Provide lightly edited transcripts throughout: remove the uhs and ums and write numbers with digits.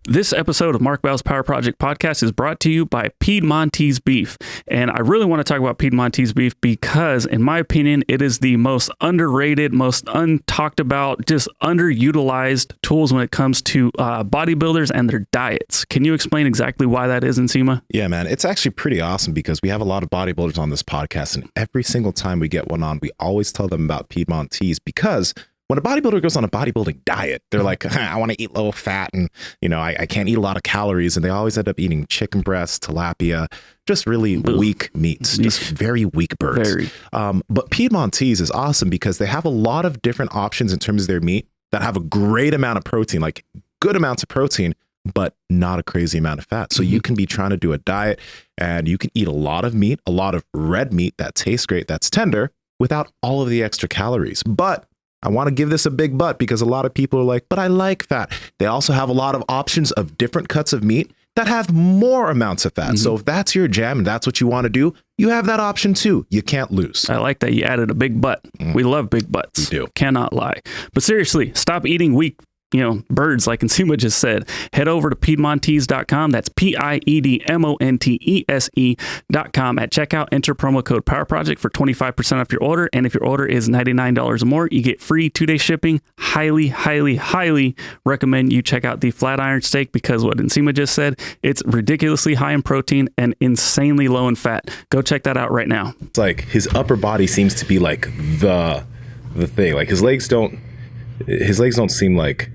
This episode of Mark Bell's Power Project podcast is brought to you by Piedmontese beef. And I really want to talk about Piedmontese beef because, in my opinion, it is the most underrated, most untalked about, just underutilized tools when it comes to bodybuilders and their diets. Can you explain exactly why that is, Nsima? Yeah, man, it's actually pretty awesome because we have a lot of bodybuilders on this podcast, and every single time we get one on, we always tell them about Piedmontese because when a bodybuilder goes on a bodybuilding diet, they're like, I want to eat low fat and, I can't eat a lot of calories. And they always end up eating chicken breast, tilapia, just really weak meats, just very weak birds. But Piedmontese is awesome because they have a lot of different options in terms of their meat that have a great amount of protein, like good amounts of protein, but not a crazy amount of fat. So you can be trying to do a diet and you can eat a lot of meat, a lot of red meat that tastes great, that's tender, without all of the extra calories. But I want to give this a big but because a lot of people are like, but I like fat. They also have a lot of options of different cuts of meat that have more amounts of fat. So if that's your jam and that's what you want to do, you have that option too. You can't lose. I like that you added a big but. We love big butts. We do. Cannot lie. But seriously, stop eating weak birds, like Nsima just said. Head over to Piedmontese.com. That's Piedmontese.com. At checkout, enter promo code Power Project for 25% off your order. And if your order is $99 or more, you get free 2-day shipping. Highly, highly, highly recommend you check out the flat iron steak because what Nsima just said, it's ridiculously high in protein and insanely low in fat. Go check that out right now. It's like his upper body seems to be like the thing. Like his legs don't seem like.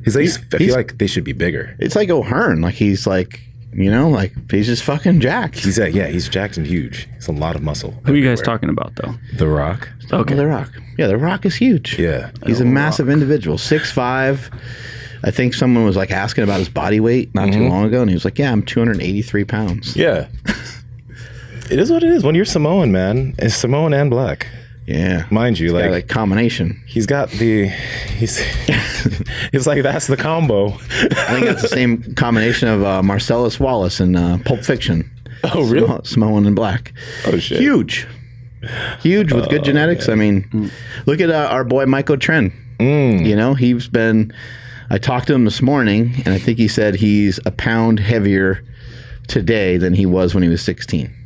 His legs, I feel like they should be bigger. It's like O'Hearn. Like he's like, he's just fucking jacked. He's jacked and huge. He's a lot of muscle. Who are you guys talking about, though? The Rock. Okay. The Rock. Yeah, The Rock is huge. Yeah. He's a massive individual. 6'5". I think someone was like asking about his body weight not too long ago, and he was like, yeah, I'm 283 pounds. Yeah. It is what it is. When you're Samoan, man, it's Samoan and black. Yeah, mind you, like combination. He's got it's like that's the combo. I think that's the same combination of Marcellus Wallace in Pulp Fiction. Oh, really? Samoan and black. Oh shit! Huge with good genetics. Man. I mean, look at our boy Michael Tren. He's been. I talked to him this morning, and I think he said he's a pound heavier today than he was when he was 16.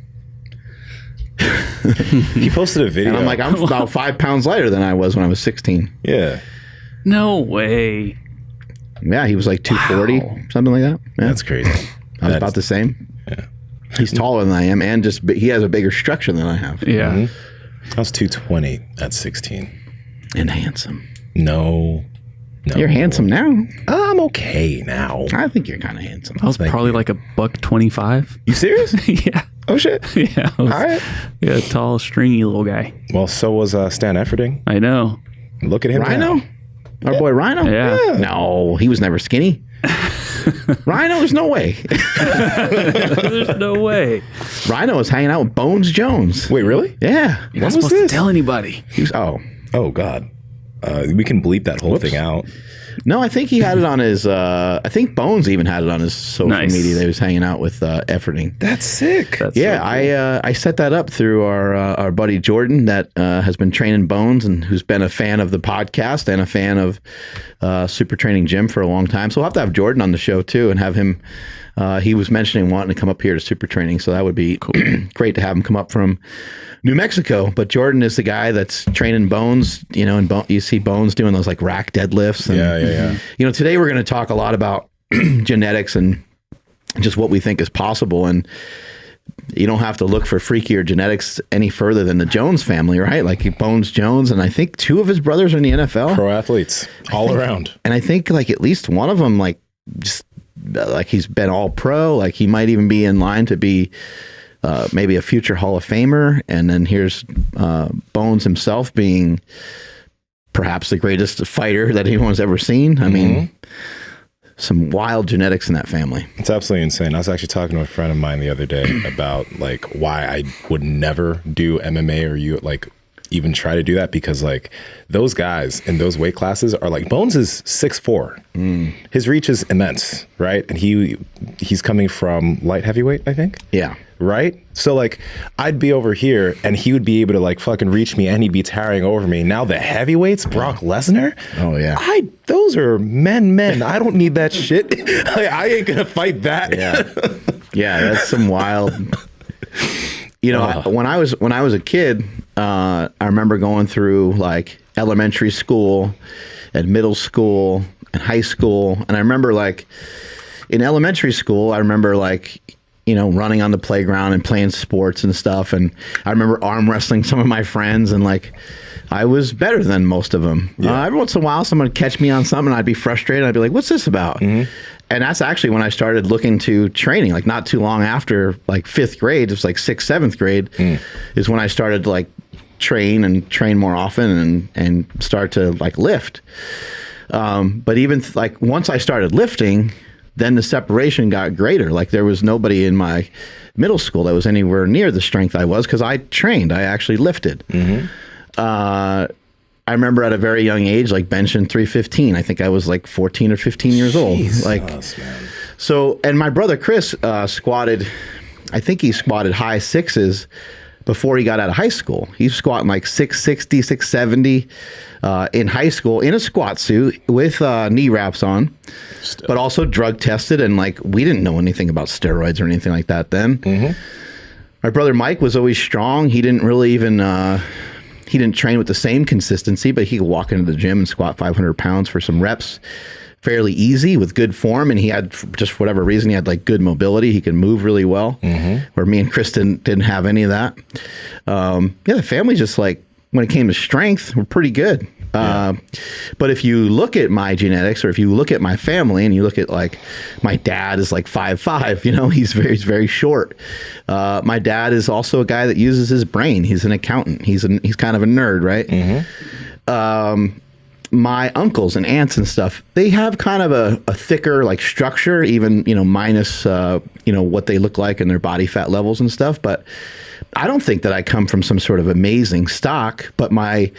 He posted a video. And I'm like, I'm about 5 pounds lighter than I was when I was 16. Yeah. No way. Yeah, he was like 240, something like that. Yeah. That's crazy. I was about the same. Yeah. He's taller than I am, and he has a bigger structure than I have. Yeah. I was 220 at 16. And handsome. No. You're handsome now. I'm okay now. I think you're kind of handsome. I was probably like $125. You serious? Yeah. Oh shit. Yeah. All right. Yeah, tall, stringy little guy. Well, so was Stan Efferding. I know. Look at him Rhino? now. Our boy Rhino? Yeah. No, he was never skinny. Rhino, there's no way. There's no way. Rhino was hanging out with Bones Jones. Wait, really? Yeah. You're not supposed to tell anybody. He was, Oh God. We can bleep that whole thing out. No, I think he had it on his. I think Bones even had it on his social media. That he was hanging out with Efferding. That's sick. That's yeah, so cool. I set that up through our buddy Jordan that has been training Bones and who's been a fan of the podcast and a fan of Super Training Gym for a long time. So we'll have to have Jordan on the show too and have him. He was mentioning wanting to come up here to Super Training, so that would be cool. Great to have him come up from New Mexico. But Jordan is the guy that's training Bones, and you see Bones doing those like rack deadlifts. And, Yeah. Today we're going to talk a lot about genetics and just what we think is possible. And you don't have to look for freakier genetics any further than the Jones family, right? Like Bones Jones, and I think 2 of his brothers are in the NFL. Pro athletes all around. And I think like at least one of them, like just like he's been all pro, like he might even be in line to be maybe a future Hall of Famer. And then here's Bones himself being perhaps the greatest fighter that anyone's ever seen. I mean, some wild genetics in that family. It's absolutely insane. I was actually talking to a friend of mine the other day about like why I would never do MMA or even try to do that because like those guys in those weight classes are like Bones is 6'4". His reach is immense, right? And he's coming from light heavyweight, I think. Yeah. Right? So like I'd be over here and he would be able to like fucking reach me and he'd be towering over me. Now the heavyweights, Brock Lesnar. Oh yeah. Those are men. I don't need that shit. I ain't gonna fight that. Yeah. Yeah, that's some wild. You know, when I was a kid, I remember going through like elementary school and middle school and high school. And I remember like in elementary school, I remember like, you know, running on the playground and playing sports and stuff. And I remember arm wrestling some of my friends and like, I was better than most of them. Yeah. Every once in a while, someone would catch me on something and I'd be frustrated. I'd be like, what's this about? Mm-hmm. And that's actually when I started looking to training, like not too long after like 5th grade, it was like 6th, 7th grade is when I started to like train more often and start to like lift. But even like once I started lifting, then the separation got greater. Like there was nobody in my middle school that was anywhere near the strength I was because I trained, I actually lifted. Mm-hmm. I remember at a very young age, like benching 315. I think I was like 14 or 15 years old. Jesus, like, man. So, and my brother Chris squatted, I think he squatted high sixes before he got out of high school. He was squatting like 660, 670 in high school in a squat suit with knee wraps on, but also drug tested. And like, we didn't know anything about steroids or anything like that then. Mm-hmm. My brother Mike was always strong. He didn't really even, he didn't train with the same consistency, but he could walk into the gym and squat 500 pounds for some reps fairly easy with good form. And he had, just for whatever reason, he had like good mobility. He could move really well, where me and Chris didn't have any of that. Yeah, the family just like, when it came to strength, we're pretty good. But if you look at my genetics or if you look at my family and you look at like my dad is like 5'5", you know, he's very short. My dad is also a guy that uses his brain. He's an accountant. He's kind of a nerd, right? Mm-hmm. My uncles and aunts and stuff, they have kind of a thicker like structure, even, you know, minus, you know, what they look like and their body fat levels and stuff. But I don't think that I come from some sort of amazing stock, but my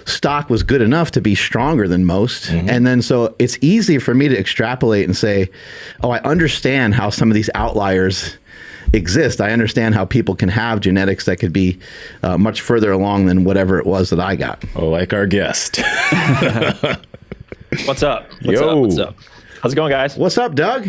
stock was good enough to be stronger than most. Mm-hmm. And then so it's easy for me to extrapolate and say, oh, I understand how some of these outliers exist. I understand how people can have genetics that could be much further along than whatever it was that I got. Oh, like our guest. What's up? Yo. What's up? How's it going, guys? What's up, Doug?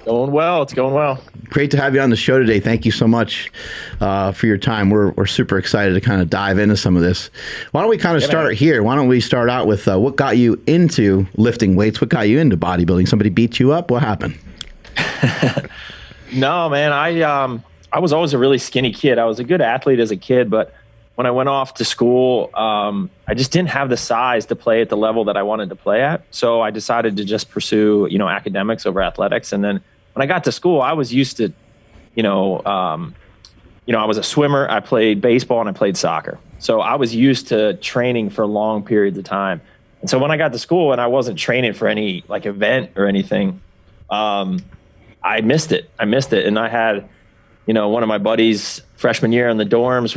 Going well. It's going well. Great to have you on the show today. Thank you so much for your time. We're super excited to kind of dive into some of this. Why don't we kind of start here? Why don't we start out with what got you into lifting weights? What got you into bodybuilding? Somebody beat you up? What happened? No, man. I was always a really skinny kid. I was a good athlete as a kid, but when I went off to school, I just didn't have the size to play at the level that I wanted to play at. So I decided to just pursue, you know, academics over athletics. And then when I got to school, I was used to, I was a swimmer. I played baseball and I played soccer. So I was used to training for long periods of time. And so when I got to school and I wasn't training for any like event or anything, I missed it. And I had, you know, one of my buddies freshman year in the dorms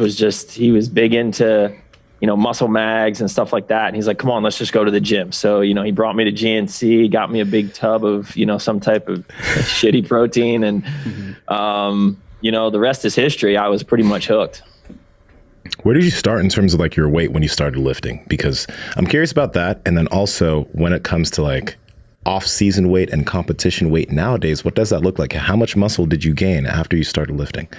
he was big into, you know, muscle mags and stuff like that. And he's like, come on, let's just go to the gym. So, you know, he brought me to GNC, got me a big tub of, you know, some type of shitty protein. And, you know, the rest is history. I was pretty much hooked. Where did you start in terms of like your weight when you started lifting? Because I'm curious about that. And then also when it comes to like off-season weight and competition weight nowadays, what does that look like? How much muscle did you gain after you started lifting?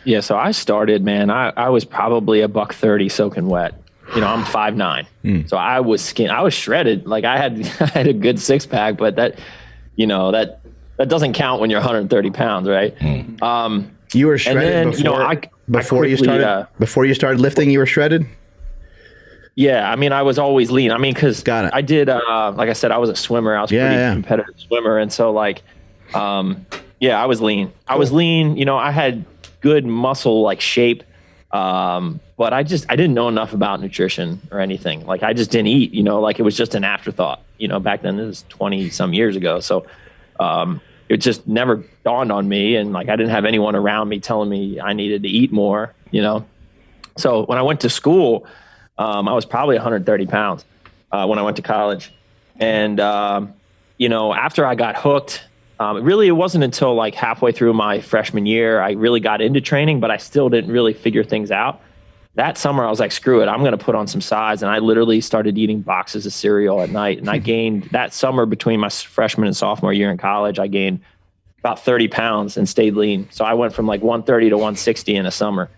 Yeah, so I started, man, I was probably $130 soaking wet. You know, I'm 5'9". So I was I was shredded. Like I had a good six pack, but that, you know, that doesn't count when you're 130 pounds, right? You were shredded then, before, you know, before you started lifting, you were shredded? Yeah, I mean, I was always lean. I mean, because I did, like I said, I was a swimmer. I was a pretty competitive swimmer. And so like, I was lean. Cool. I was lean. You know, I had good muscle like shape. But I didn't know enough about nutrition or anything. Like I just didn't eat, you know, like it was just an afterthought, you know, back then. This was 20 some years ago. So, it just never dawned on me. And like, I didn't have anyone around me telling me I needed to eat more, you know? So when I went to school, I was probably 130 pounds when I went to college. And, after I got hooked, it wasn't until like halfway through my freshman year, I really got into training, but I still didn't really figure things out. That summer, I was like, screw it, I'm going to put on some size. And I literally started eating boxes of cereal at night. And I gained that summer between my freshman and sophomore year in college, I gained about 30 pounds and stayed lean. So I went from like 130 to 160 in a summer.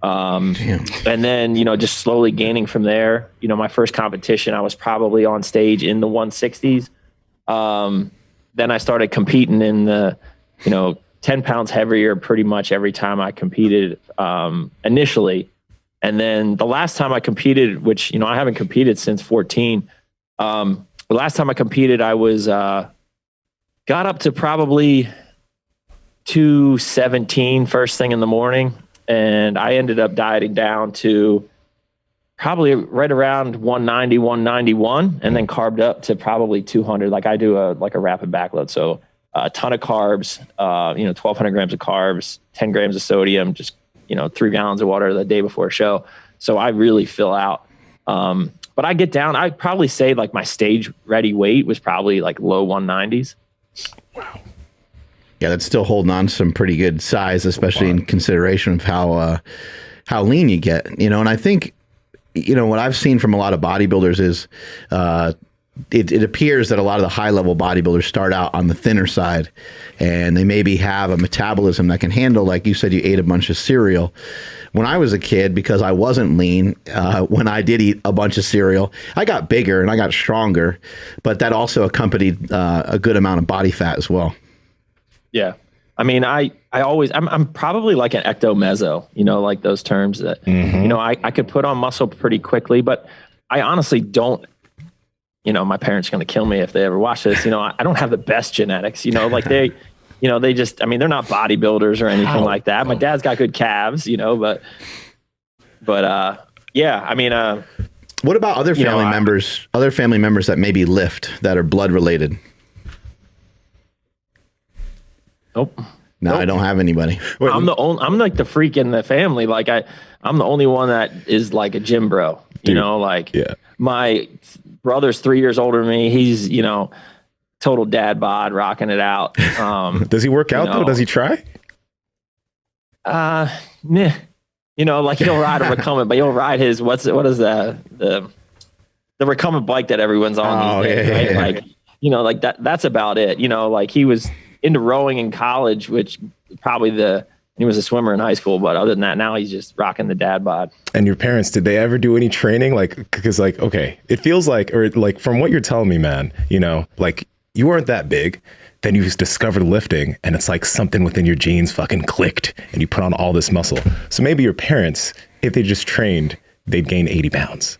And then, just slowly gaining from there. My first competition, I was probably on stage in the 160s. Then I started competing in the, 10 pounds heavier pretty much every time I competed initially. And then the last time I competed, which, I haven't competed since 14. The last time I competed, I was got up to probably 217 first thing in the morning. And I ended up dieting down to probably right around 190, 191, and then carbed up to probably 200. Like I do a rapid backload. So a ton of carbs, 1,200 grams of carbs, 10 grams of sodium, just 3 gallons of water the day before a show. So I really fill out. But I get down, I'd probably say like my stage ready weight was probably like low 190s. Wow. Yeah, that's still holding on to some pretty good size, especially in consideration of how lean you get, and I think, what I've seen from a lot of bodybuilders is, it appears that a lot of the high level bodybuilders start out on the thinner side, and they maybe have a metabolism that can handle, like you said, you ate a bunch of cereal. When I was a kid, because I wasn't lean, when I did eat a bunch of cereal, I got bigger and I got stronger, but that also accompanied a good amount of body fat as well. Yeah. I mean, I'm probably like an ecto-meso, like those terms that, I could put on muscle pretty quickly, but I honestly don't, my parents are going to kill me if they ever watch this. I don't have the best genetics, like they just, they're not bodybuilders or anything like that. My dad's got good calves, but yeah, what about other family members that maybe lift that are blood related? Nope. No, nope. I don't have anybody. I'm like the freak in the family. Like I'm the only one that is like a gym bro, my brother's 3 years older than me. He's, total dad bod, rocking it out. Does he work out though? Does he try? Nah. He'll ride a recumbent, but he'll ride his, what is the recumbent bike that everyone's on these days, right? Yeah. Like, that's about it. He was into rowing in college, which probably he was a swimmer in high school, but other than that, now he's just rocking the dad bod. And your parents, did they ever do any training? Because okay, it feels like from what you're telling me, man, you weren't that big, then you discovered lifting, and it's like something within your genes fucking clicked, and you put on all this muscle. So maybe your parents, if they just trained, they'd gain 80 pounds.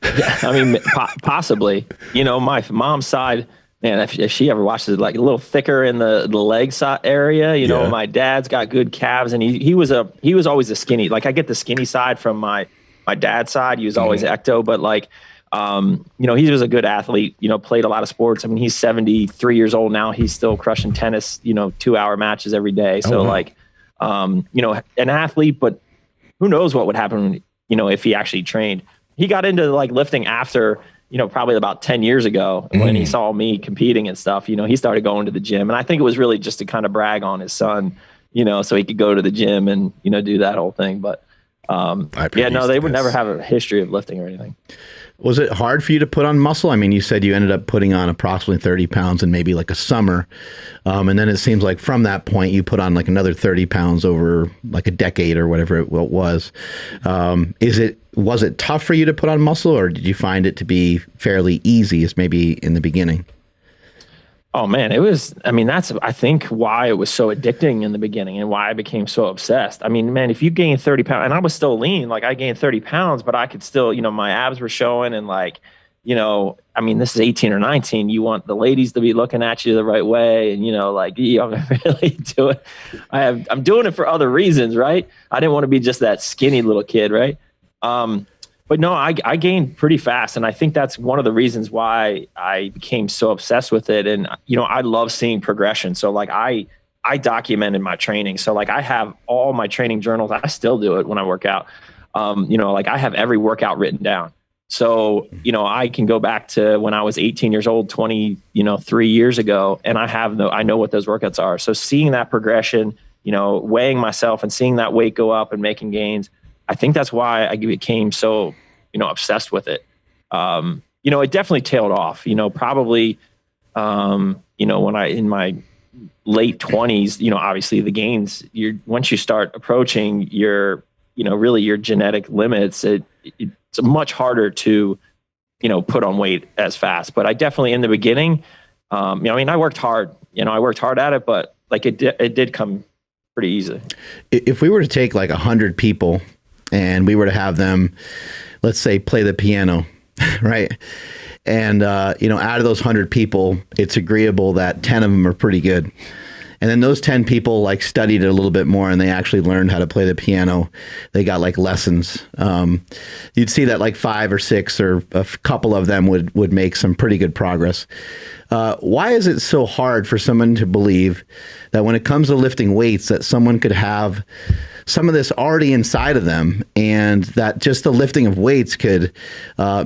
Yeah, possibly. My mom's side, man, if she ever watches it, like a little thicker in the leg area, my dad's got good calves, and he was always a skinny. Like I get the skinny side from my dad's side. He was always ecto, but he was a good athlete, played a lot of sports. He's 73 years old now. He's still crushing tennis, 2-hour matches every day. So an athlete, but who knows what would happen, if he actually trained. He got into lifting after, probably about 10 years ago when he saw me competing and stuff. He started going to the gym, and I think it was really just to kind of brag on his son, so he could go to the gym and, do that whole thing. But they would never have a history of lifting or anything. Was it hard for you to put on muscle? You said you ended up putting on approximately 30 pounds in maybe like a summer. And then it seems like from that point, you put on like another 30 pounds over like a decade or whatever it was. Was it tough for you to put on muscle, or did you find it to be fairly easy as maybe in the beginning? Oh man, it was, that's, I think why it was so addicting in the beginning and why I became so obsessed. Man, if you gain 30 pounds, and I was still lean, I gained 30 pounds, but I could still, my abs were showing, and this is 18 or 19. You want the ladies to be looking at you the right way. And, really do it. I'm doing it for other reasons, right? I didn't want to be just that skinny little kid. Right. But no, I gained pretty fast. And I think that's one of the reasons why I became so obsessed with it. And, I love seeing progression. So I documented my training. So I have all my training journals. I still do it when I work out. Like I have every workout written down. So, I can go back to when I was 18 years old, 3 years ago, and I know what those workouts are. So seeing that progression, weighing myself and seeing that weight go up and making gains, I think that's why I became so, obsessed with it. It definitely tailed off, probably, when in my late 20s, obviously the gains, once you start approaching your, really your genetic limits, it's much harder to, put on weight as fast. But I definitely, in the beginning, I worked hard, at it, but like it did come pretty easy. If we were to take like 100 people and we were to have them, let's say, play the piano, right? And, out of those 100 people, it's agreeable that 10 of them are pretty good. And then those 10 people like studied it a little bit more and they actually learned how to play the piano. They got like lessons. You'd see that like 5 or 6 or a couple of them would make some pretty good progress. Why is it so hard for someone to believe that when it comes to lifting weights, that someone could have some of this already inside of them, and that just the lifting of weights could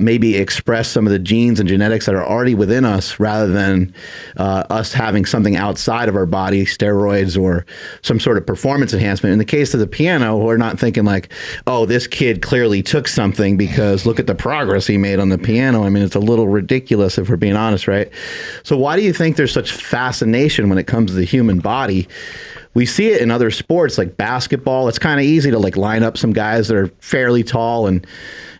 maybe express some of the genes and genetics that are already within us, rather than us having something outside of our body, steroids or some sort of performance enhancement? In the case of the piano, we're not thinking like, oh, this kid clearly took something because look at the progress he made on the piano. I mean, it's a little ridiculous if we're being honest, right? So why do you think there's such fascination when it comes to the human body? We see it in other sports like basketball. It's kind of easy to like line up some guys that are fairly tall, and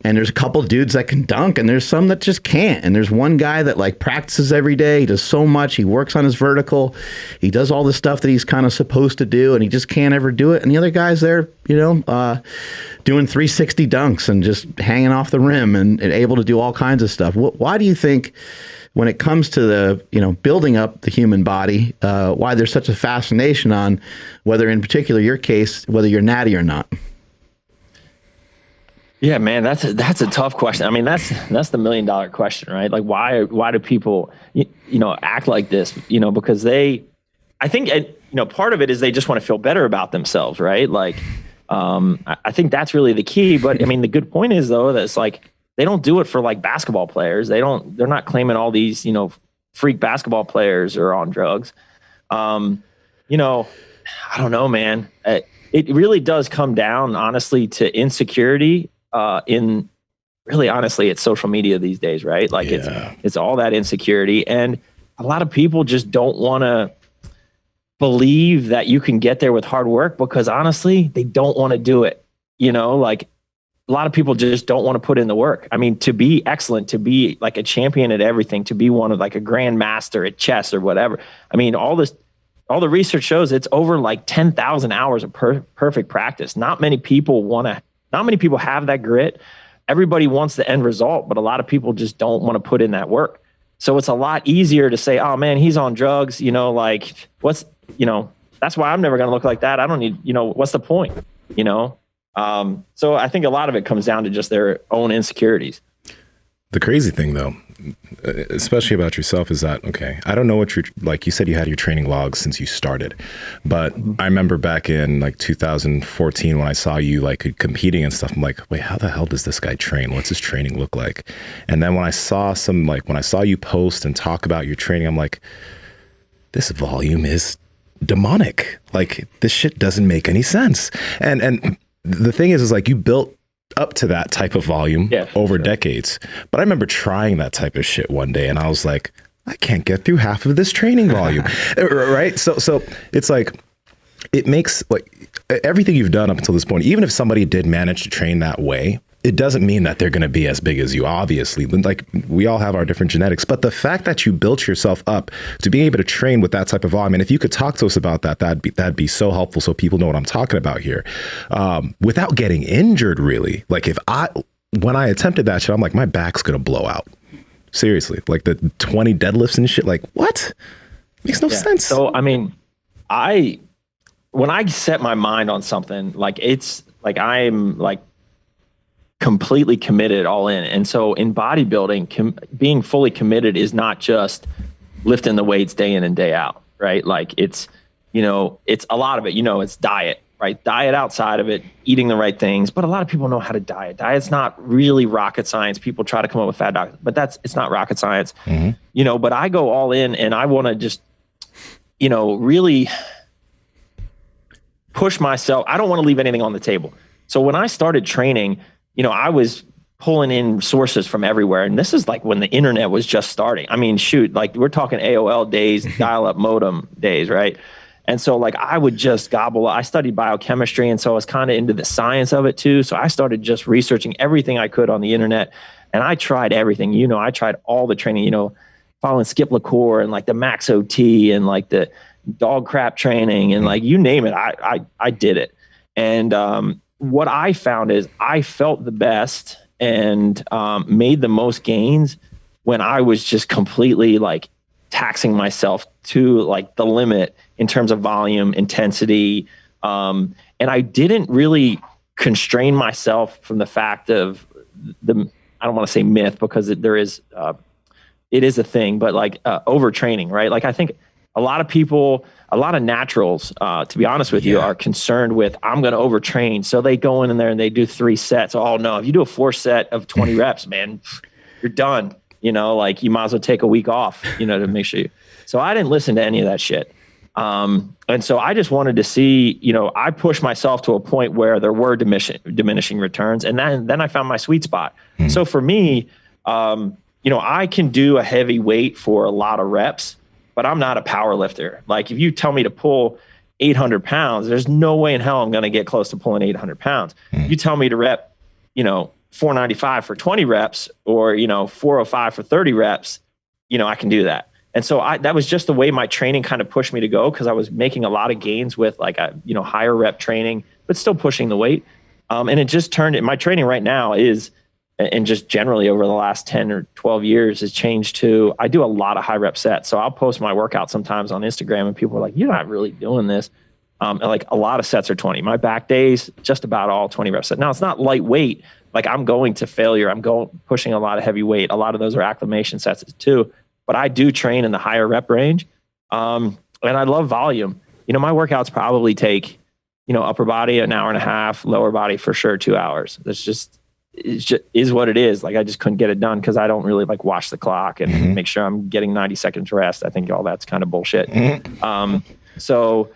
there's a couple dudes that can dunk, and there's some that just can't. And there's one guy that like practices every day. He does so much. He works on his vertical. He does all the stuff that he's kind of supposed to do, and he just can't ever do it. And the other guy's there, doing 360 dunks and just hanging off the rim and able to do all kinds of stuff. Why do you think, when it comes to the, building up the human body, why there's such a fascination on whether, in particular your case, whether you're natty or not? Yeah, man, that's a tough question. I mean, that's the $1 million question, right? Like, why do people, act like this? Because I think, part of it is they just want to feel better about themselves, right? Like, I think that's really the key. But I mean, the good point is though, that it's like, they don't do it for like basketball players. They're not claiming all these, freak basketball players are on drugs. I don't know, man. It really does come down, honestly, to insecurity. It's social media these days, right? Like it's all that insecurity, and a lot of people just don't want to believe that you can get there with hard work, because honestly, they don't want to do it. Like, a lot of people just don't want to put in the work. I mean, to be excellent, to be like a champion at everything, to be one of like a grandmaster at chess or whatever. I mean, all the research shows it's over like 10,000 hours of perfect practice. Not many people have that grit. Everybody wants the end result, but a lot of people just don't want to put in that work. So it's a lot easier to say, oh man, he's on drugs. That's why I'm never going to look like that. I don't need, what's the point, So I think a lot of it comes down to just their own insecurities. The crazy thing, though, especially about yourself, is that, okay, I don't know what like you said, you had your training logs since you started, but I remember back in like 2014 when I saw you like competing and stuff, I'm like, wait, how the hell does this guy train? What's his training look like? And then when I saw you post and talk about your training, I'm like, this volume is demonic. Like, this shit doesn't make any sense. And the thing is like, you built up to that type of volume over decades. But I remember trying that type of shit one day, and I was like, I can't get through half of this training volume. Right? So it's like, it makes like everything you've done up until this point, even if somebody did manage to train that way, it doesn't mean that they're going to be as big as you, obviously. Like, we all have our different genetics, but the fact that you built yourself up to being able to train with that type of volume, and if you could talk to us about that, that'd be so helpful, so people know what I'm talking about here, without getting injured, really. Like, when I attempted that shit, I'm like, my back's going to blow out. Seriously, like the 20 deadlifts and shit, like, what? Makes no sense. So, I mean, when I set my mind on something, like, it's like, I'm like completely committed all in. And so in bodybuilding, being fully committed is not just lifting the weights day in and day out, right? Like, it's a lot of it, it's diet, right? Diet outside of it, eating the right things. But a lot of people know how to diet. Diet's not really rocket science. People try to come up with fad diets, but it's not rocket science. But I go all in, and I want to just, really push myself. I don't want to leave anything on the table. So when I started training, I was pulling in sources from everywhere. And this is like when the internet was just starting. I mean, shoot, like we're talking AOL days, dial-up modem days, right? And so like I would just gobble. I studied biochemistry, and so I was kind of into the science of it too. So I started just researching everything I could on the internet, and I tried everything. I tried all the training, following Skip LaCour and like the Max OT and like the dog crap training and like you name it. I did it. And what I found is I felt the best and made the most gains when I was just completely like taxing myself to like the limit in terms of volume, intensity. And I didn't really constrain myself from the fact of I don't want to say myth because it is a thing, but like overtraining, right? Like I think a lot of people, a lot of naturals, to be honest with you, are concerned with, I'm going to overtrain. So they go in there and they do 3 sets. Oh no, if you do a 4 set of 20 reps, man, you're done. Like you might as well take a week off, to make sure so I didn't listen to any of that shit. And so I just wanted to see, I pushed myself to a point where there were diminishing returns. And then I found my sweet spot. So for me, I can do a heavy weight for a lot of reps, but I'm not a power lifter. Like if you tell me to pull 800 pounds, there's no way in hell I'm going to get close to pulling 800 pounds. You tell me to rep, 495 for 20 reps or, 405 for 30 reps, I can do that. And so that was just the way my training kind of pushed me to go, because I was making a lot of gains with like a, higher rep training, but still pushing the weight. And it just turned my training right now is, and just generally over the last 10 or 12 years has changed to, I do a lot of high rep sets. So I'll post my workout sometimes on Instagram and people are like, you're not really doing this. And like a lot of sets are 20. My back days, just about all 20 rep sets. Now it's not lightweight. Like I'm going to failure. I'm pushing a lot of heavy weight. A lot of those are acclimation sets too, but I do train in the higher rep range. And I love volume. My workouts probably take, upper body an hour and a half, lower body for sure 2 hours. It just is what it is. Like I just couldn't get it done because I don't really like watch the clock and make sure I'm getting 90 seconds rest. I think all that's kind of bullshit. So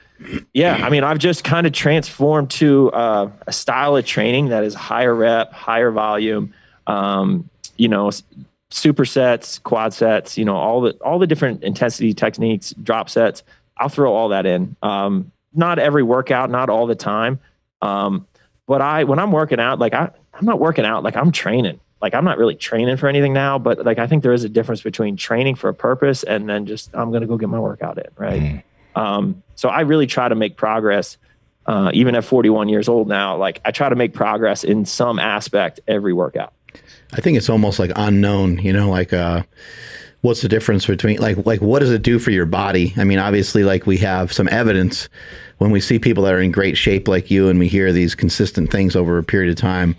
yeah, I mean, I've just kind of transformed to a style of training that is higher rep, higher volume, supersets, quad sets, all the different intensity techniques, drop sets. I'll throw all that in. Not every workout, not all the time. But when I'm working out, like I'm not working out, like I'm training. Like I'm not really training for anything now, but like I think there is a difference between training for a purpose and then just I'm going to go get my workout in, right? So I really try to make progress, even at 41 years old now. Like I try to make progress in some aspect every workout. I think it's almost like unknown, what's the difference between like what does it do for your body? I mean, obviously, like we have some evidence when we see people that are in great shape like you and we hear these consistent things over a period of time.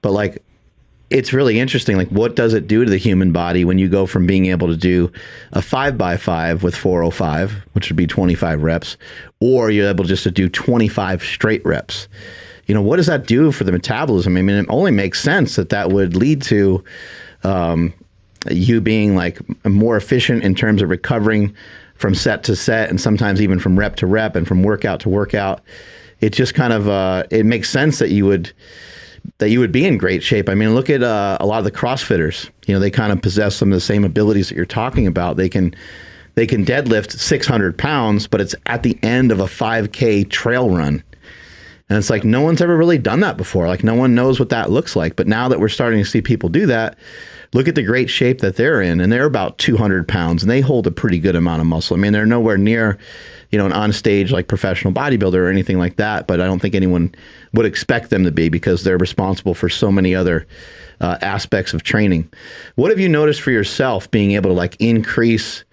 But like, it's really interesting. Like, what does it do to the human body when you go from being able to do a 5x5 with 405, which would be 25 reps, or you're able just to do 25 straight reps? What does that do for the metabolism? I mean, it only makes sense that would lead to you being like more efficient in terms of recovering from set to set and sometimes even from rep to rep and from workout to workout. It just kind of, it makes sense that you would be in great shape. I mean, look at a lot of the CrossFitters. They kind of possess some of the same abilities that you're talking about. They can deadlift 600 pounds, but it's at the end of a 5K trail run. And it's like, no one's ever really done that before. Like no one knows what that looks like. But now that we're starting to see people do that, look at the great shape that they're in. And they're about 200 pounds and they hold a pretty good amount of muscle. I mean, they're nowhere near, an on stage like professional bodybuilder or anything like that. But I don't think anyone would expect them to be because they're responsible for so many other aspects of training. What have you noticed for yourself being able to like increase,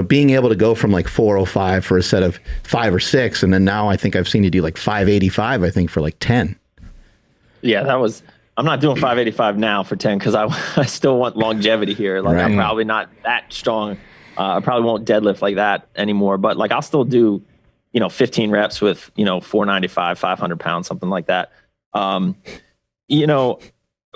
being able to go from like 405 for a set of 5 or 6. And then now I think I've seen you do like 585, I think for like 10. Yeah, I'm not doing 585 now for 10 because I still want longevity here. Like I'm probably not that strong. I probably won't deadlift like that anymore, but like I'll still do 15 reps with, 495, 500 pounds, something like that.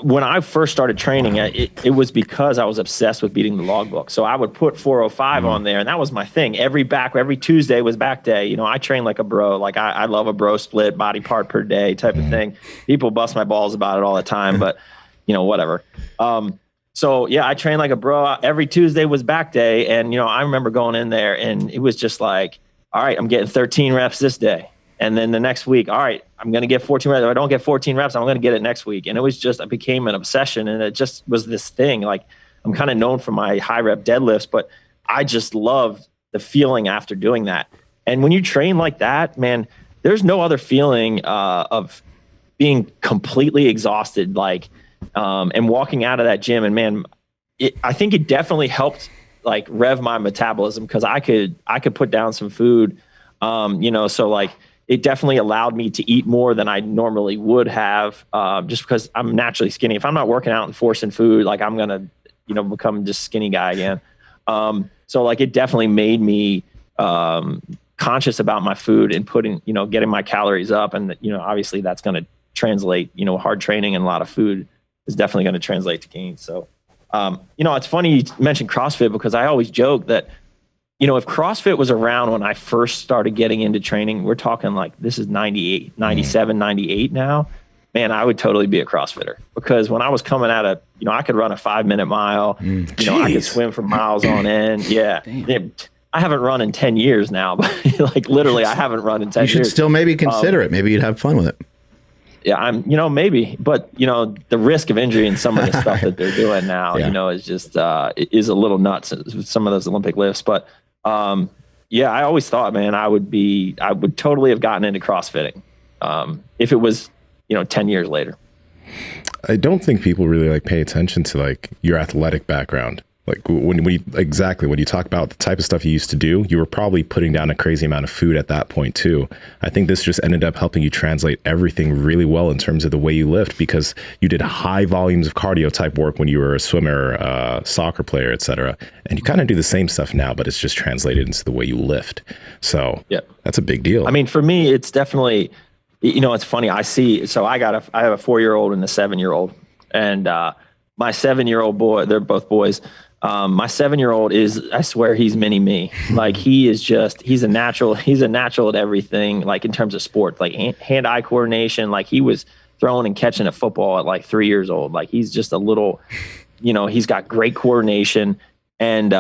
When I first started training, it was because I was obsessed with beating the logbook. So I would put 405 on there, and that was my thing. Every Tuesday was back day. I train like a bro. Like I love a bro split, body part per day type of thing. People bust my balls about it all the time, but whatever. So yeah, I trained like a bro. Every Tuesday was back day. And, I remember going in there and it was just like, all right, I'm getting 13 reps this day. And then the next week, all right, I'm going to get 14 reps. If I don't get 14 reps, I'm going to get it next week. And it became an obsession. And it just was this thing. Like, I'm kind of known for my high rep deadlifts, but I just loved the feeling after doing that. And when you train like that, man, there's no other feeling of being completely exhausted, and walking out of that gym. And man, I think it definitely helped like rev my metabolism, because I could put down some food, so like it definitely allowed me to eat more than I normally would have, just because I'm naturally skinny. If I'm not working out and forcing food, like I'm gonna, become just skinny guy again. So like it definitely made me conscious about my food and getting my calories up, and obviously that's going to translate. Hard training and a lot of food is definitely going to translate to gains. So, it's funny you mentioned CrossFit, because I always joke that, if CrossFit was around when I first started getting into training, we're talking like this is 98, 97, 98 now, man, I would totally be a CrossFitter, because when I was coming out of, I could run a 5-minute mile, I could swim for miles on end. Yeah. I haven't run in 10 years now, but like literally I haven't run in 10 years. You should still maybe consider it. Maybe you'd have fun with it. Yeah, maybe, but the risk of injury and some of the stuff that they're doing now, is just is a little nuts. Some of those Olympic lifts, but I always thought, man, I would totally have gotten into CrossFitting if it was 10 years later. I don't think people really pay attention to your athletic background. Like when you talk about the type of stuff you used to do, you were probably putting down a crazy amount of food at that point too. I think this just ended up helping you translate everything really well in terms of the way you lift, because you did high volumes of cardio type work when you were a swimmer, soccer player, etc. And you kind of do the same stuff now, but it's just translated into the way you lift. So that's a big deal. I mean, for me, it's definitely, it's funny. I have a 4-year-old and a 7-year-old, and my 7-year-old boy, they're both boys. My 7-year-old I swear he's mini me. Like he's a natural at everything, like in terms of sports, like hand-eye coordination. Like he was throwing and catching a football at like 3 years old. Like he's just a little, he's got great coordination, and,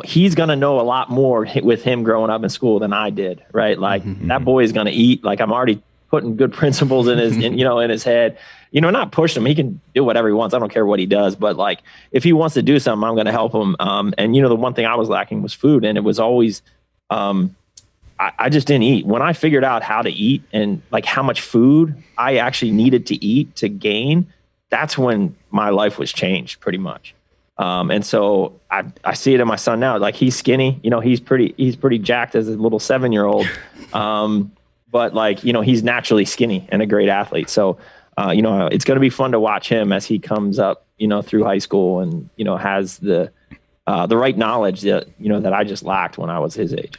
he's going to know a lot more with him growing up in school than I did. Right. Like that boy is going to eat. Like I'm already putting good principles in his, in his head. Not pushing him. He can do whatever he wants. I don't care what he does. But like, if he wants to do something, I'm going to help him. And the one thing I was lacking was food, and it was always, I just didn't eat. When I figured out how to eat and like how much food I actually needed to eat to gain, that's when my life was changed pretty much. And so I see it in my son now. Like he's skinny. He's pretty jacked as a little 7-year-old. But like he's naturally skinny and a great athlete. So. It's going to be fun to watch him as he comes up, through high school and, has the right knowledge that, that I just lacked when I was his age.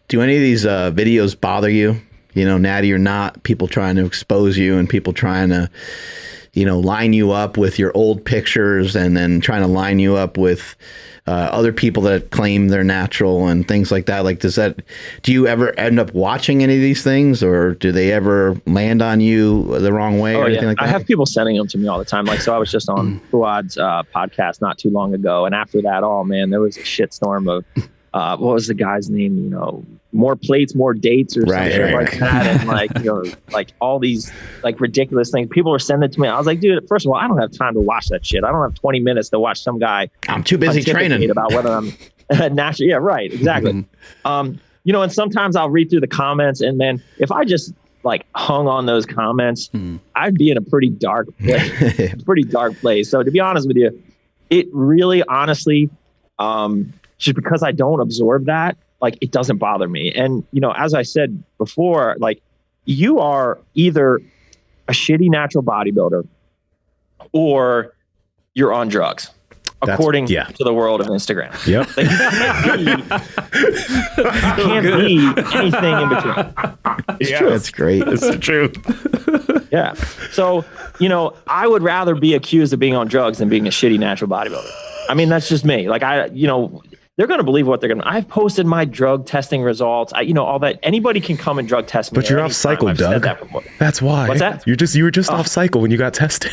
Do any of these videos bother you? Natty or not, people trying to expose you and people trying to, line you up with your old pictures and then trying to line you up with other people that claim they're natural and things like that. Like, do you ever end up watching any of these things, or do they ever land on you the wrong way or anything like that? I have people sending them to me all the time. Like, so I was just on Fuad's podcast not too long ago. And after that, oh man, there was a shitstorm of, what was the guy's name? More plates, more dates, or something like that. And like all these like ridiculous things. People were sending it to me. I was like, dude, first of all, I don't have time to watch that shit. I don't have 20 minutes to watch some guy. I'm too busy training about whether I'm natural. Yeah, right. Exactly. And sometimes I'll read through the comments, and man, if I just like hung on those comments, I'd be in a pretty dark place. So to be honest with you, it really honestly, just because I don't absorb that, like it doesn't bother me. And, as I said before, like you are either a shitty natural bodybuilder or you're on drugs. according yeah. to the world of Instagram. Yep. Like, you can't be anything in between. It's true. That's great. It's the truth. Yeah. So, I would rather be accused of being on drugs than being a shitty natural bodybuilder. I mean, that's just me. Like, they're going to believe what they're going to. I've posted my drug testing results. All that. Anybody can come and drug test me. But you're off cycle, Doug. That's why. What's that? You were just off cycle when you got tested.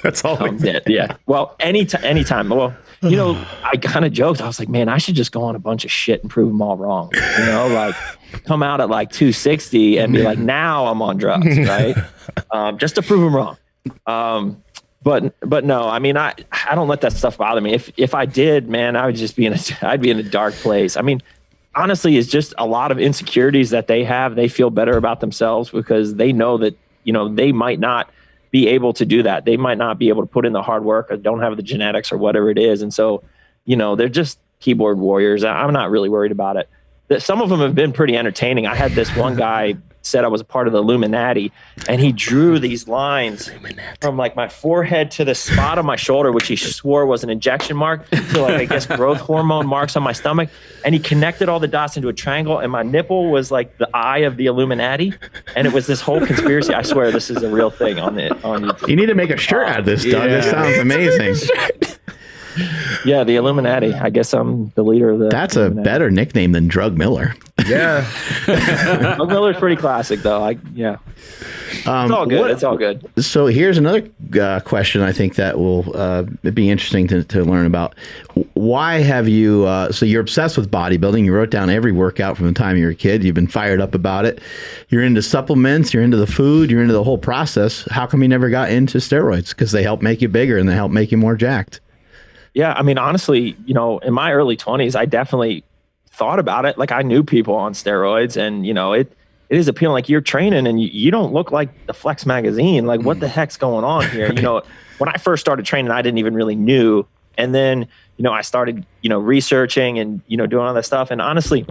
That's all. Yeah. Well, anytime. Well, I kind of joked. I was like, man, I should just go on a bunch of shit and prove them all wrong. Like come out at like 260 and be like, now I'm on drugs, right? Just to prove them wrong. But no, I mean, I don't let that stuff bother me. If I did, man, I would just I'd be in a dark place. I mean, honestly, it's just a lot of insecurities that they have. They feel better about themselves because they know that, they might not be able to do that. They might not be able to put in the hard work or don't have the genetics or whatever it is. And so, they're just keyboard warriors. I'm not really worried about it. Some of them have been pretty entertaining. I had this one guy said I was a part of the Illuminati, and he drew these lines from like my forehead to the spot of my shoulder, which he swore was an injection mark, to like, I guess, growth hormone marks on my stomach. And he connected all the dots into a triangle, and my nipple was like the eye of the Illuminati. And it was this whole conspiracy. I swear this is a real thing on YouTube. You need to make a shirt out of this, Doug. This sounds amazing. Yeah, the Illuminati. I guess I'm the leader of the. That's Illuminati. a better nickname than Drug Miller. Yeah. Drug Miller's pretty classic, though. It's all good. It's all good. So here's another question I think that will be interesting to learn about. Why have you, so you're obsessed with bodybuilding. You wrote down every workout from the time you were a kid. You've been fired up about it. You're into supplements. You're into the food. You're into the whole process. How come you never got into steroids? Because they help make you bigger and they help make you more jacked. Yeah, I mean, honestly, in my early 20s, I definitely thought about it. Like, I knew people on steroids, and it is appealing. Like, you're training and you don't look like the Flex magazine. Like, what the heck's going on here? When I first started training, I didn't even really knew. And then, I started, researching and, doing all that stuff. And honestly,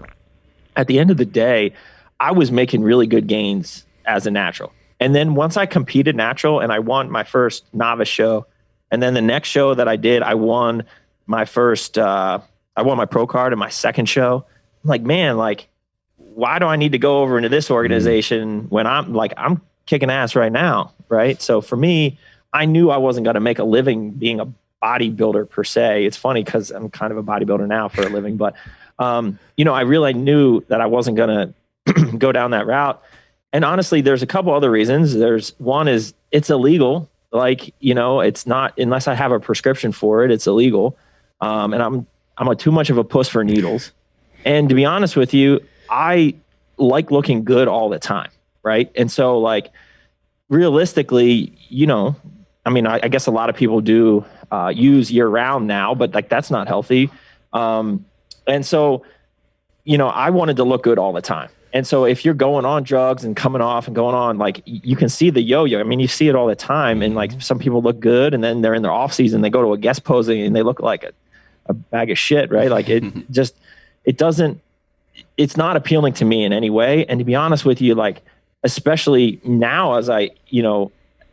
at the end of the day, I was making really good gains as a natural. And then once I competed natural and I won my first novice show, and then the next show that I did, I won my first, I won my pro card in my second show. I'm like, man, like, why do I need to go over into this organization when I'm kicking ass right now, right? So for me, I knew I wasn't going to make a living being a bodybuilder per se. It's funny because I'm kind of a bodybuilder now for a living, but I really knew that I wasn't going to go down that route. And honestly, there's a couple other reasons. One is it's illegal. Like, it's not, unless I have a prescription for it, it's illegal. And I'm too much of a puss for needles. And to be honest with you, I like looking good all the time. Right. And so, like, realistically, I guess a lot of people do use year round now, but like, that's not healthy. And so, I wanted to look good all the time. And so if you're going on drugs and coming off and going on, like, you can see the yo-yo. I mean, you see it all the time. And like, some people look good and then they're in their off season, they go to a guest posing and they look like a bag of shit, right? Like, it's not appealing to me in any way. And to be honest with you, like, especially now as I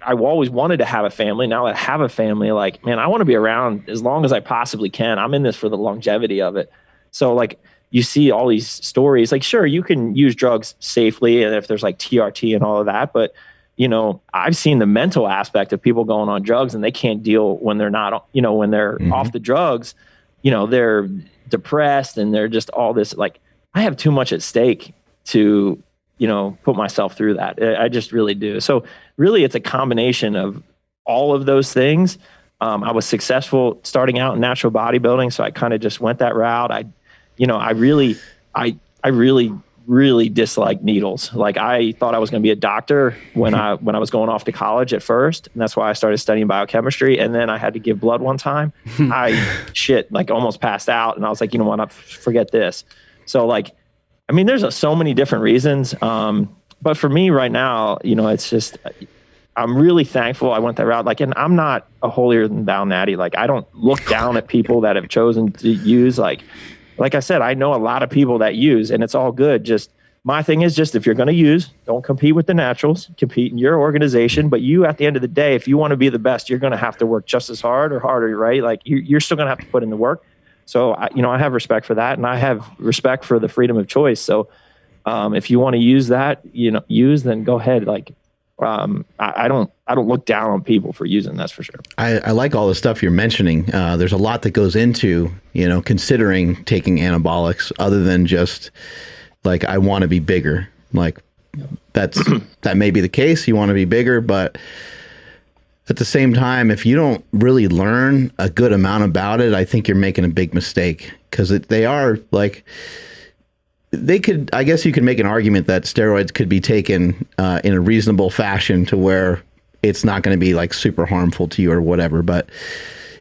always wanted to have a family. Now that I have a family, like, man, I want to be around as long as I possibly can. I'm in this for the longevity of it. So like, you see all these stories, like, sure, you can use drugs safely, and if there's like TRT and all of that, but I've seen the mental aspect of people going on drugs and they can't deal when they're not, when they're off the drugs, they're depressed and they're just all this, like, I have too much at stake to, put myself through that. I just really do. So really, it's a combination of all of those things. I was successful starting out in natural bodybuilding, so I kind of just went that route. I really dislike needles. Like, I thought I was going to be a doctor when I was going off to college at first. And that's why I started studying biochemistry. And then I had to give blood one time. I almost passed out. And I was like, you know what, forget this. So like, I mean, there's so many different reasons. But for me right now, it's just, I'm really thankful I went that route. Like, and I'm not a holier than thou natty. Like, I don't look down at people that have chosen to use, like I said, I know a lot of people that use, and it's all good. Just my thing is just, if you're going to use, don't compete with the naturals, compete in your organization. But you, at the end of the day, if you want to be the best, you're going to have to work just as hard or harder, right? Like you're still going to have to put in the work. So, I have respect for that, and I have respect for the freedom of choice. So if you want to use that, then go ahead. Like, I don't look down on people for using, that's for sure. I like all the stuff you're mentioning. There's a lot that goes into, considering taking anabolics other than just like, I want to be bigger. Like that may be the case. You want to be bigger, but at the same time, if you don't really learn a good amount about it, I think you're making a big mistake, because they are like, I guess you could make an argument that steroids could be taken in a reasonable fashion to where it's not going to be like super harmful to you or whatever, but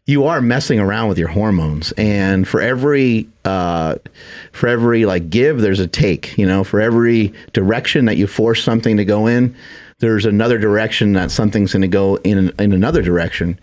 you are messing around with your hormones. And for every like give, there's a take, for every direction that you force something to go in, there's another direction that something's going to go in another direction.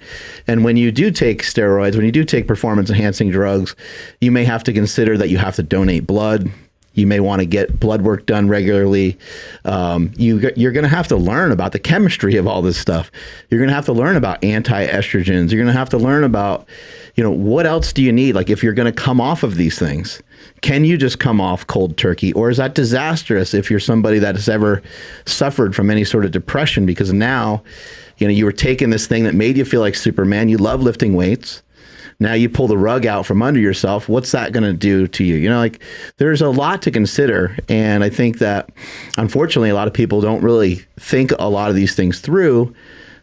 And when you do take steroids, when you do take performance enhancing drugs, you may have to consider that you have to donate blood. You may want to get blood work done regularly. You're going to have to learn about the chemistry of all this stuff. You're going to have to learn about anti-estrogens. You're going to have to learn about, what else do you need? Like, if you're going to come off of these things, can you just come off cold turkey? Or is that disastrous if you're somebody that has ever suffered from any sort of depression? Because now, you were taking this thing that made you feel like Superman. You love lifting weights. Now you pull the rug out from under yourself. What's that going to do to you? Like, there's a lot to consider. And I think that, unfortunately, a lot of people don't really think a lot of these things through.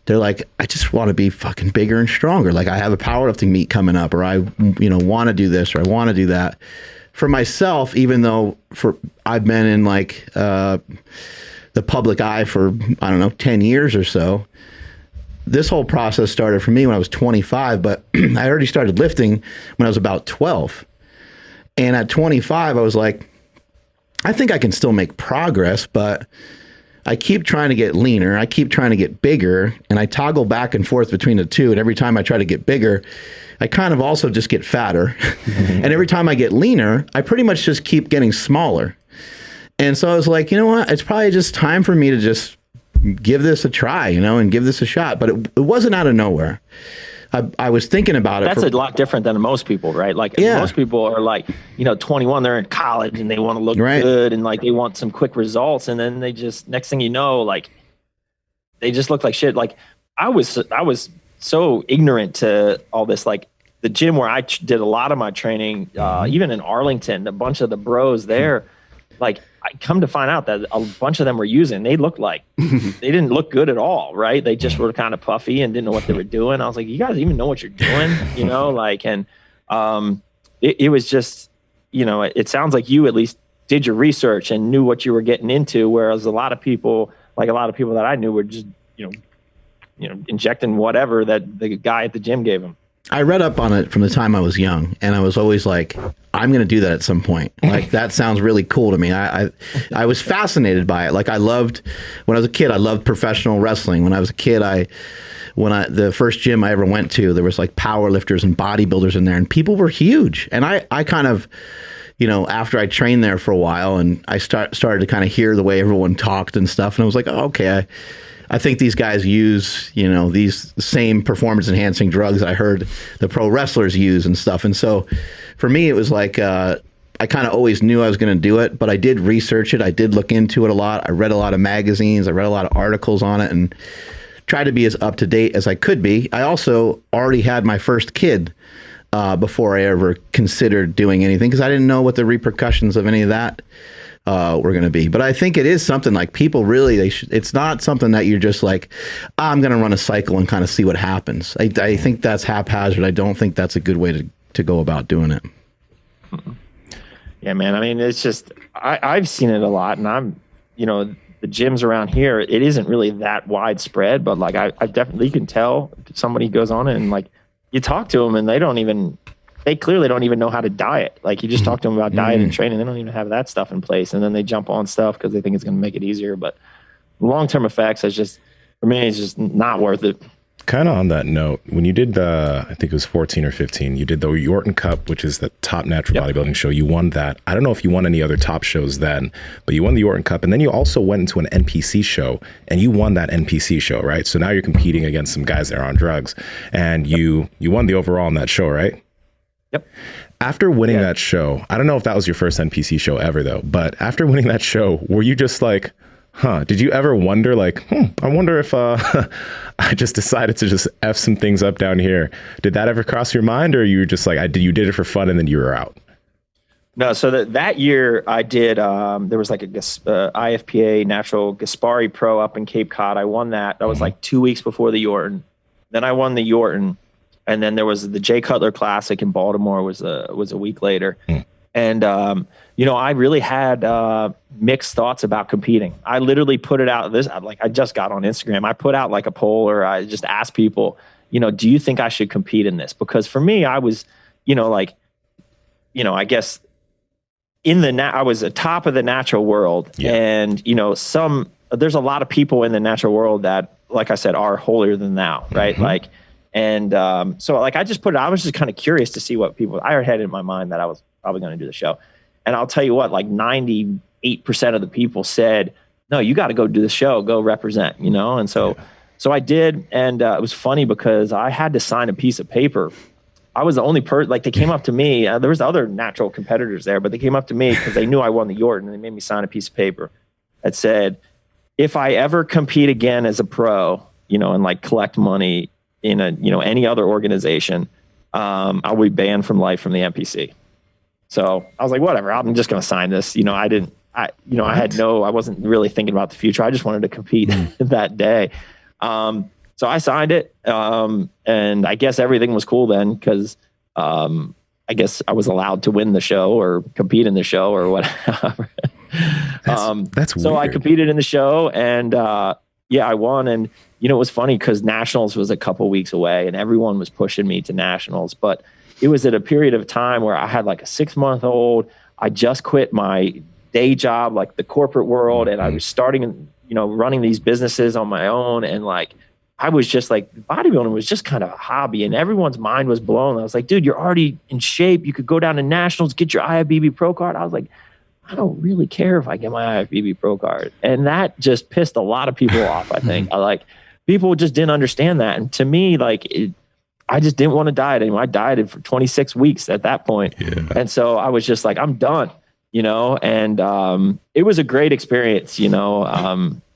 They're like, I just want to be fucking bigger and stronger. Like, I have a powerlifting meet coming up, or I, want to do this, or I want to do that. For myself, even though I've been in like the public eye for, 10 years or so, this whole process started for me when I was 25, but I already started lifting when I was about 12. And at 25, I was like, I think I can still make progress, but I keep trying to get leaner. I keep trying to get bigger, and I toggle back and forth between the two. And every time I try to get bigger, I kind of also just get fatter. And every time I get leaner, I pretty much just keep getting smaller. And so I was like, you know what? It's probably just time for me to just give this a try, and give this a shot. But it wasn't out of nowhere. I was thinking about it. That's a lot different than most people, right? Like, most people are like, 21, they're in college and they want to look good, and like they want some quick results. And then they just, next thing you know, like they just look like shit. Like I was so ignorant to all this. Like the gym where I did a lot of my training, even in Arlington, a bunch of the bros there, like, I come to find out that a bunch of them were using, they looked like, they didn't look good at all, right? They just were kind of puffy and didn't know what they were doing. I was like, you guys even know what you're doing, it was just, it sounds like you at least did your research and knew what you were getting into. Whereas a lot of people that I knew were just, injecting whatever that the guy at the gym gave them. I read up on it from the time I was young, and I was always like, I'm going to do that at some point. Like, that sounds really cool to me. I was fascinated by it. Like, when I was a kid, I loved professional wrestling. When I was a kid, the first gym I ever went to, there was like power lifters and bodybuilders in there, and people were huge. And I kind of, after I trained there for a while, and I started to kind of hear the way everyone talked and stuff, and I was like, oh, okay, I think these guys use, these same performance enhancing drugs I heard the pro wrestlers use and stuff. And so for me, it was like, I kind of always knew I was going to do it, but I did research it. I did look into it a lot. I read a lot of magazines. I read a lot of articles on it and tried to be as up to date as I could be. I also already had my first kid before I ever considered doing anything, because I didn't know what the repercussions of any of that were going to be. But I think it is something like people really, it's not something that you're just like, I'm going to run a cycle and kind of see what happens. I think that's haphazard. I don't think that's a good way to go about doing it. Yeah, man. I mean, it's just, I've seen it a lot, and I'm, the gyms around here, it isn't really that widespread, but like I definitely, you can tell if somebody goes on it and like you talk to them and they clearly don't even know how to diet. Like, you just talk to them about diet and training, they don't even have that stuff in place. And then they jump on stuff because they think it's going to make it easier. But long-term effects, for me, it's just not worth it. Kind of on that note, when you did I think it was 14 or 15, you did the Yorton Cup, which is the top natural bodybuilding show. You won that. I don't know if you won any other top shows then, but you won the Yorton Cup. And then you also went into an NPC show and you won that NPC show, right? So now you're competing against some guys that are on drugs, and you won the overall on that show, right? Yep. After winning that show, I don't know if that was your first NPC show ever though, but after winning that show, were you just like, did you ever wonder like, I wonder if I just decided to just F some things up down here? Did that ever cross your mind, or you were just like, you did it for fun and then you were out? No, so that year I did, there was like a IFPA Natural Gaspari Pro up in Cape Cod. I won that. That was like 2 weeks before the Yorton. Then I won the Yorton. And then there was the Jay Cutler Classic in Baltimore was a week later. And, I really had mixed thoughts about competing. I literally put it out I just got on Instagram. I put out like a poll, or I just asked people, do you think I should compete in this? Because for me, I was, I guess I was at top of the natural world. Yeah. And, there's a lot of people in the natural world that, like I said, are holier than thou, right? Mm-hmm. So I just put it, I was just kind of curious to see what I had in my mind that I was probably going to do the show. And I'll tell you what, like 98% of the people said, no, you got to go do the show, go represent, And so I did. And it was funny because I had to sign a piece of paper. I was the only person, like they came up to me. There was other natural competitors there, but they came up to me because they knew I won the Yorton, and they made me sign a piece of paper that said, if I ever compete again as a pro, and like collect money in any other organization, I'll be banned from life from the NPC. So I was like, whatever, I'm just going to sign this. I wasn't really thinking about the future. I just wanted to compete that day. So I signed it. And I guess everything was cool then, because I guess I was allowed to win the show or compete in the show or whatever. That's so weird. I competed in the show, and I won. And it was funny because Nationals was a couple weeks away, and everyone was pushing me to Nationals. But it was at a period of time where I had like a 6-month-old. I just quit my day job, like the corporate world, and I was starting, running these businesses on my own. And like, I was just like, bodybuilding was just kind of a hobby, and everyone's mind was blown. I was like, dude, you're already in shape. You could go down to Nationals, get your IFBB Pro card. I was like, I don't really care if I get my IFBB Pro card. And that just pissed a lot of people off, I think. People just didn't understand that. And to me, I just didn't want to diet anymore. I dieted for 26 weeks at that point. Yeah. And so I was just like, I'm done, and it was a great experience,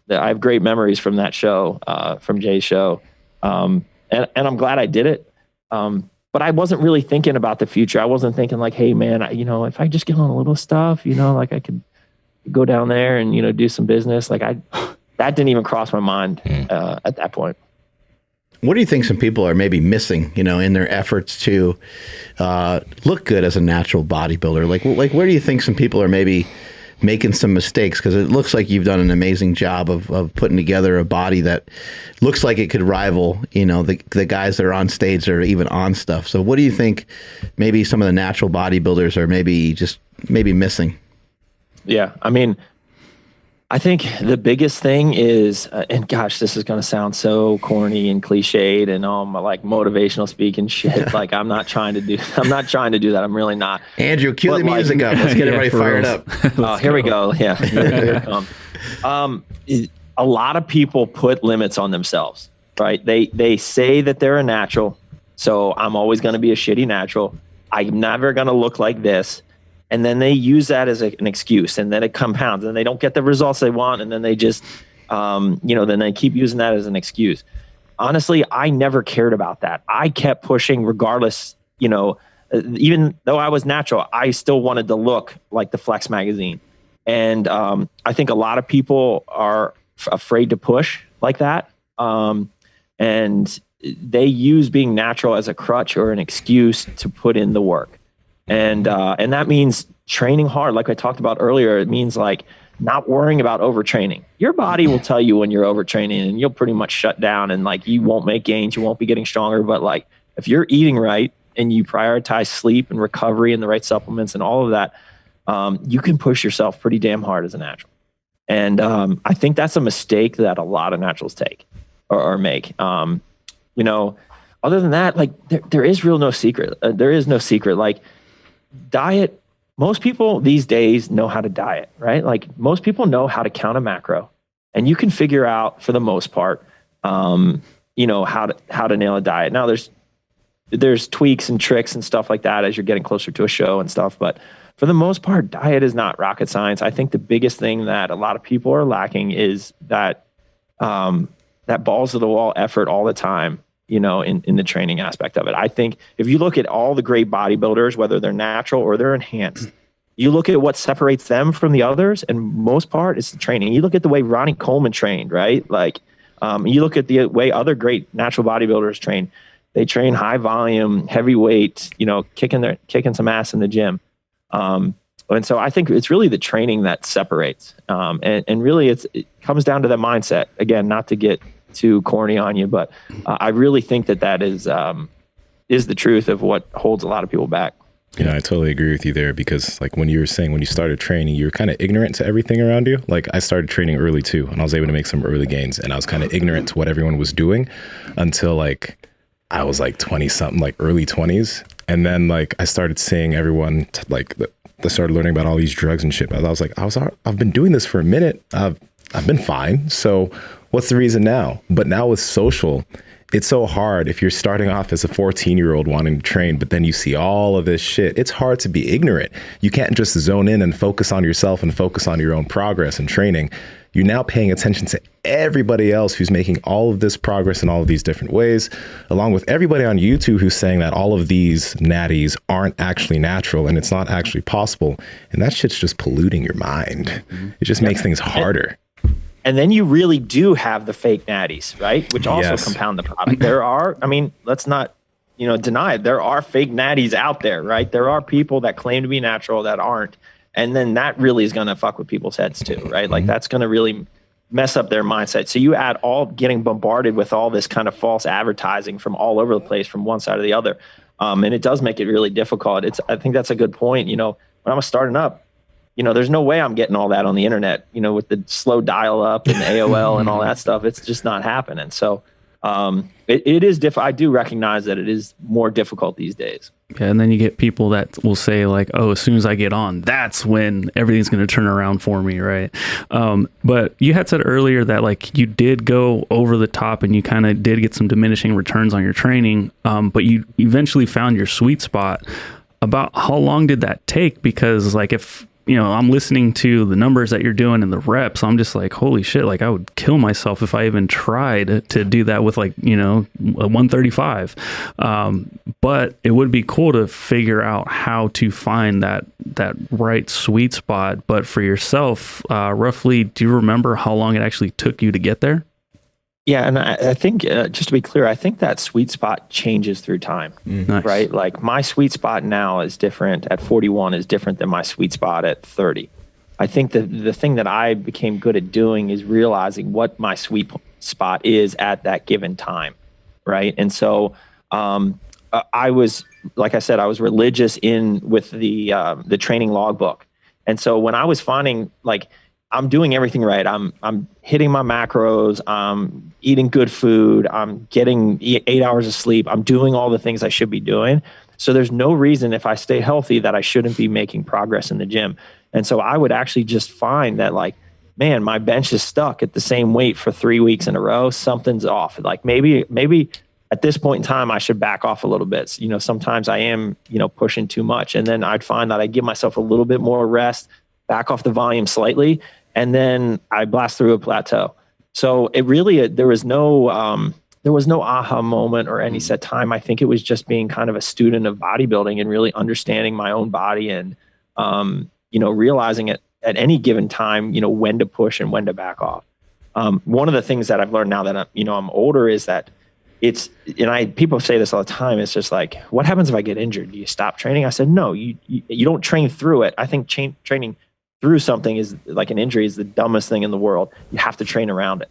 I have great memories from that show, from Jay's show. And I'm glad I did it. But I wasn't really thinking about the future. I wasn't thinking like, hey man, if I just get on a little stuff, like I could go down there and, do some business. That didn't even cross my mind at that point. What do you think some people are maybe missing, in their efforts to look good as a natural bodybuilder? Like where do you think some people are maybe making some mistakes? Because it looks like you've done an amazing job of putting together a body that looks like it could rival, the guys that are on stage or even on stuff. So what do you think maybe some of the natural bodybuilders are maybe missing? Yeah, I think the biggest thing is, and gosh, this is going to sound so corny and cliched and all my like motivational speaking shit. Like I'm not trying to do that. I'm really not. Andrew, cue the music up. Let's get everybody fired up. Oh, here we go. Yeah. Here it comes. A lot of people put limits on themselves, right? They say that they're a natural. So I'm always going to be a shitty natural. I'm never going to look like this. And then they use that as an excuse, and then it compounds, and they don't get the results they want, and then they just, then they keep using that as an excuse. Honestly, I never cared about that. I kept pushing regardless, even though I was natural, I still wanted to look like the Flex magazine. And I think a lot of people are afraid to push like that. And they use being natural as a crutch or an excuse to put in the work. And that means training hard. Like I talked about earlier, it means like not worrying about overtraining. Your body will tell you when you're overtraining, and you'll pretty much shut down, and like you won't make gains. You won't be getting stronger. But like if you're eating right and you prioritize sleep and recovery and the right supplements and all of that, you can push yourself pretty damn hard as a natural. And I think that's a mistake that a lot of naturals take or make. Other than that, like there is no secret. There is no secret. Like diet, most people these days know how to diet, right? Like most people know how to count a macro, and you can figure out for the most part, how to nail a diet. Now there's tweaks and tricks and stuff like that as you're getting closer to a show and stuff, but for the most part, diet is not rocket science. I think the biggest thing that a lot of people are lacking is that balls to the wall effort all the time, in the training aspect of it. I think if you look at all the great bodybuilders, whether they're natural or they're enhanced, you look at what separates them from the others, and most part it's the training. You look at the way Ronnie Coleman trained, right? Like, you look at the way other great natural bodybuilders train. They train high volume, heavy weight, kicking some ass in the gym. And so I think it's really the training that separates. And really it comes down to the mindset. Again, not to get too corny on you, but I really think that is the truth of what holds a lot of people back. Yeah, I totally agree with you there, because like when you were saying, when you started training, you were kind of ignorant to everything around you. Like I started training early too, and I was able to make some early gains, and I was kind of ignorant to what everyone was doing until like I was like 20 something, like early 20s. And then like I started seeing everyone they started learning about all these drugs and shit. I was like, I've been doing this for a minute. I've been fine. So what's the reason now? But now with social, it's so hard if you're starting off as a 14-year-old wanting to train, but then you see all of this shit. It's hard to be ignorant. You can't just zone in and focus on yourself and focus on your own progress and training. You're now paying attention to everybody else who's making all of this progress in all of these different ways, along with everybody on YouTube who's saying that all of these natties aren't actually natural and it's not actually possible. And that shit's just polluting your mind. It just makes things harder. And then you really do have the fake natties, right? Which also compound the problem. There are, let's not, deny it. There are fake natties out there, right? There are people that claim to be natural that aren't. And then that really is going to fuck with people's heads too, right? Like that's going to really mess up their mindset. So you add all getting bombarded with all this kind of false advertising from all over the place, from one side or the other. And it does make it really difficult. I think that's a good point. When I was starting up, there's no way I'm getting all that on the internet, with the slow dial up and the AOL and all that stuff. It's just not happening. So it is I do recognize that it is more difficult these days. Yeah, and then you get people that will say like, oh, as soon as I get on, that's when everything's going to turn around for me, right? But you had said earlier that like you did go over the top and you kind of did get some diminishing returns on your training, but you eventually found your sweet spot. About how long did that take? Because like if I'm listening to the numbers that you're doing and the reps, I'm just like, holy shit, like I would kill myself if I even tried to do that with like, a 135. But it would be cool to figure out how to find that right sweet spot. But for yourself, roughly, do you remember how long it actually took you to get there? Yeah, and I think, just to be clear, I think that sweet spot changes through time, Nice. right? Like my sweet spot now is different at 41 is different than my sweet spot at 30. I think the thing that I became good at doing is realizing what my sweet spot is at that given time, right? And so I was, like I said, I was religious with the training logbook. And so when I was finding like, I'm doing everything right. I'm hitting my macros. I'm eating good food. I'm getting 8 hours of sleep. I'm doing all the things I should be doing. So there's no reason if I stay healthy that I shouldn't be making progress in the gym. And so I would actually just find that like, man, my bench is stuck at the same weight for 3 weeks in a row. Something's off. Like maybe at this point in time, I should back off a little bit. So, sometimes I am, pushing too much. And then I'd find that I give myself a little bit more rest, back off the volume slightly, and then I blast through a plateau. So it really, there was no aha moment or any set time. I think it was just being kind of a student of bodybuilding and really understanding my own body and, realizing it at any given time, when to push and when to back off. One of the things that I've learned now that I'm older is that people say this all the time. It's just like, what happens if I get injured? Do you stop training? I said, no, you don't train through it. I think training through something is like an injury is the dumbest thing in the world. You have to train around it.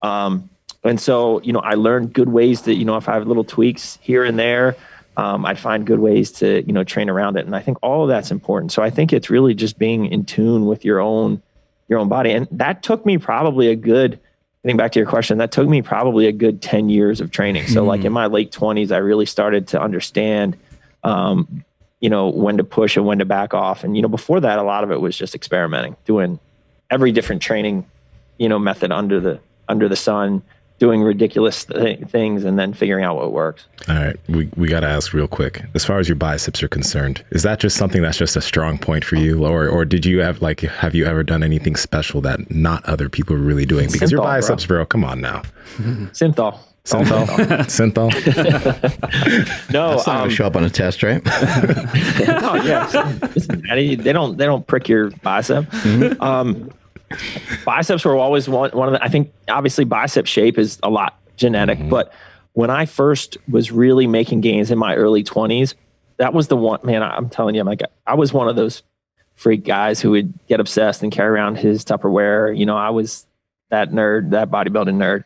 And so, I learned good ways to, if I have little tweaks here and there, I'd find good ways to, train around it. And I think all of that's important. So I think it's really just being in tune with your own body. And that took me probably a good getting back to your question, that took me probably a good 10 years of training. So like in my late 20s, I really started to understand, when to push and when to back off. And, before that, a lot of it was just experimenting, doing every different training, method under the sun, doing ridiculous things and then figuring out what works. All right. We got to ask real quick, as far as your biceps are concerned, is that just something that's just a strong point for you? Or did you have you ever done anything special that not other people are really doing? Because your biceps, bro, come on now. Synthol. Synthol. No, that's not gonna show up on a test, right? Oh yeah, they don't prick your bicep. Biceps were always one of the. I think obviously bicep shape is a lot genetic, but when I first was really making gains in my early 20s, that was the one. Man, I'm telling you, I was one of those freak guys who would get obsessed and carry around his Tupperware. I was that nerd, that bodybuilding nerd.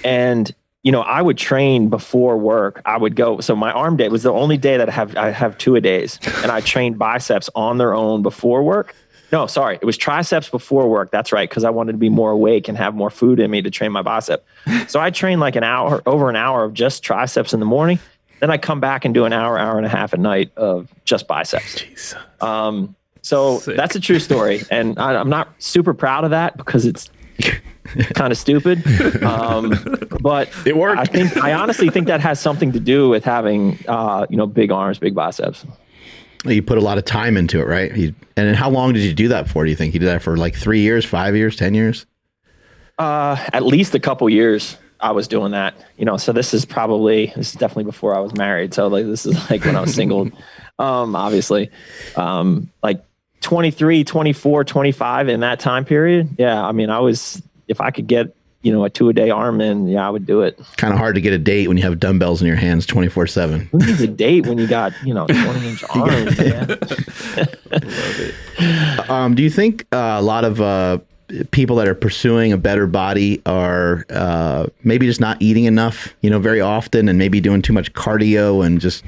And I would train before work. I would go. So my arm day was the only day that I have 2-a-days, and I trained biceps on their own before work. No, sorry, it was triceps before work. That's right, because I wanted to be more awake and have more food in me to train my bicep. So I trained like over an hour of just triceps in the morning. Then I come back and do an hour and a half at night of just biceps. Jeez. So sick. That's a true story, and I'm not super proud of that because it's kind of stupid, but it worked. I honestly think that has something to do with having, big arms, big biceps. You put a lot of time into it, right? And then how long did you do that for? Do you think you did that for like 3 years, 5 years, 10 years? At least a couple years I was doing that, so this is definitely before I was married. So like, this is like when I was single, obviously, like 23, 24, 25 in that time period. Yeah. If I could get, a 2-a-day arm in, yeah, I would do it. Kind of hard to get a date when you have dumbbells in your hands 24/7. Who needs a date when you got, 20-inch arms, man? Do you think a lot of people that are pursuing a better body are maybe just not eating enough, very often, and maybe doing too much cardio and just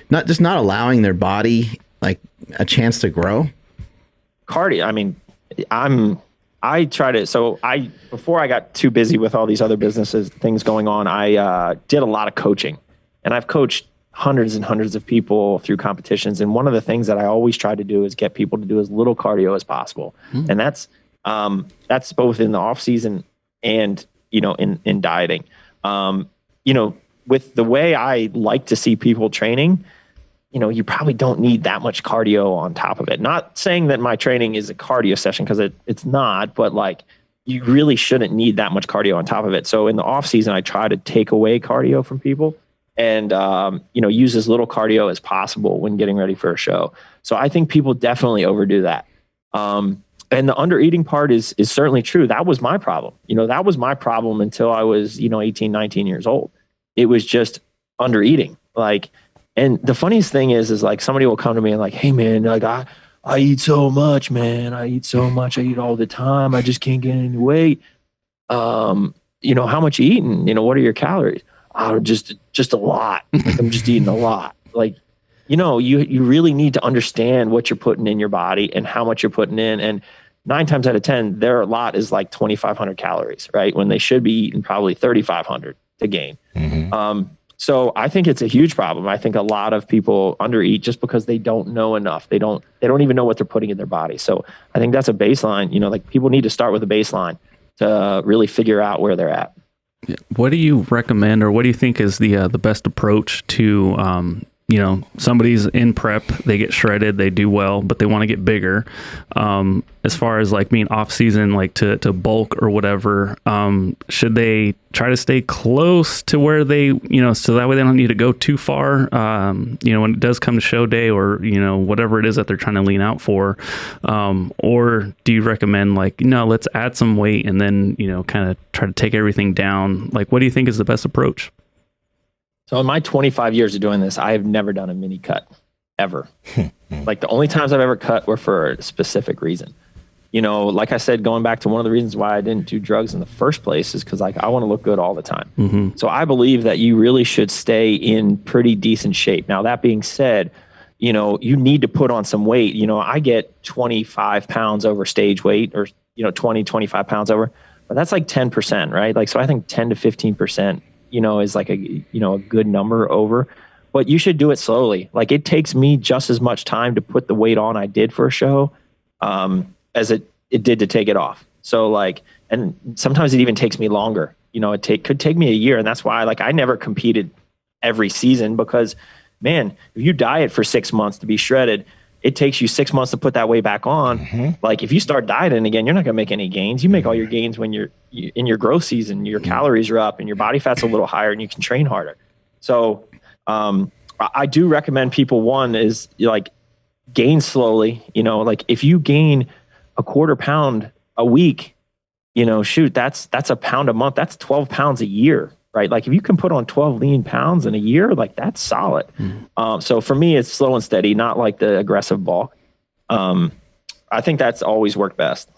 not allowing their body like a chance to grow? Cardio. Before I got too busy with all these other things going on, I did a lot of coaching, and I've coached hundreds and hundreds of people through competitions. And one of the things that I always try to do is get people to do as little cardio as possible. And that's both in the off season and, in dieting. With the way I like to see people training, you probably don't need that much cardio on top of it. Not saying that my training is a cardio session, because it's not, but like you really shouldn't need that much cardio on top of it. So in the off season, I try to take away cardio from people and, use as little cardio as possible when getting ready for a show. So I think people definitely overdo that. And the under eating part is certainly true. That was my problem. That was my problem until I was, 18, 19 years old. It was just under eating. And the funniest thing is like somebody will come to me and like, hey man, like I eat so much, man. I eat so much. I eat all the time. I just can't get any weight. How much you eating? What are your calories? Oh, just a lot. Like, I'm just eating a lot. Like, you really need to understand what you're putting in your body and how much you're putting in. And 9 times out of 10, their lot is like 2,500 calories, right? When they should be eating probably 3,500 to gain. So I think it's a huge problem. I think a lot of people undereat just because they don't know enough. They don't even know what they're putting in their body. So I think that's a baseline. Like people need to start with a baseline to really figure out where they're at. What do you recommend, or what do you think is the best approach to somebody's in prep, they get shredded, they do well, but they want to get bigger. As far as like being off season, like to bulk or whatever, should they try to stay close to where they, so that way they don't need to go too far, when it does come to show day or, whatever it is that they're trying to lean out for? Or do you recommend like, let's add some weight and then, kind of try to take everything down? Like, what do you think is the best approach? So in my 25 years of doing this, I have never done a mini cut ever. Like the only times I've ever cut were for a specific reason. Like I said, going back to one of the reasons why I didn't do drugs in the first place is because like I want to look good all the time. So I believe that you really should stay in pretty decent shape. Now, that being said, you need to put on some weight. I get 25 pounds over stage weight or, 20, 25 pounds over. but that's like 10%, right? Like, so I think 10 to 15%, is like a good number over, but you should do it slowly. Like, it takes me just as much time to put the weight on I did for a show, as it did to take it off. So like, and sometimes it even takes me longer, could take me a year. And that's why I never competed every season, because man, if you diet for 6 months to be shredded, it takes you 6 months to put that weight back on. Mm-hmm. Like, if you start dieting again, you're not going to make any gains. You make all your gains when you're in your growth season, your calories are up and your body fat's a little higher and you can train harder. So, I do recommend people, one is like gain slowly, like if you gain a quarter pound a week, that's a pound a month. That's 12 pounds a year, right? Like, if you can put on 12 lean pounds in a year, like, that's solid. So for me, it's slow and steady, not like the aggressive bulk. I think that's always worked best.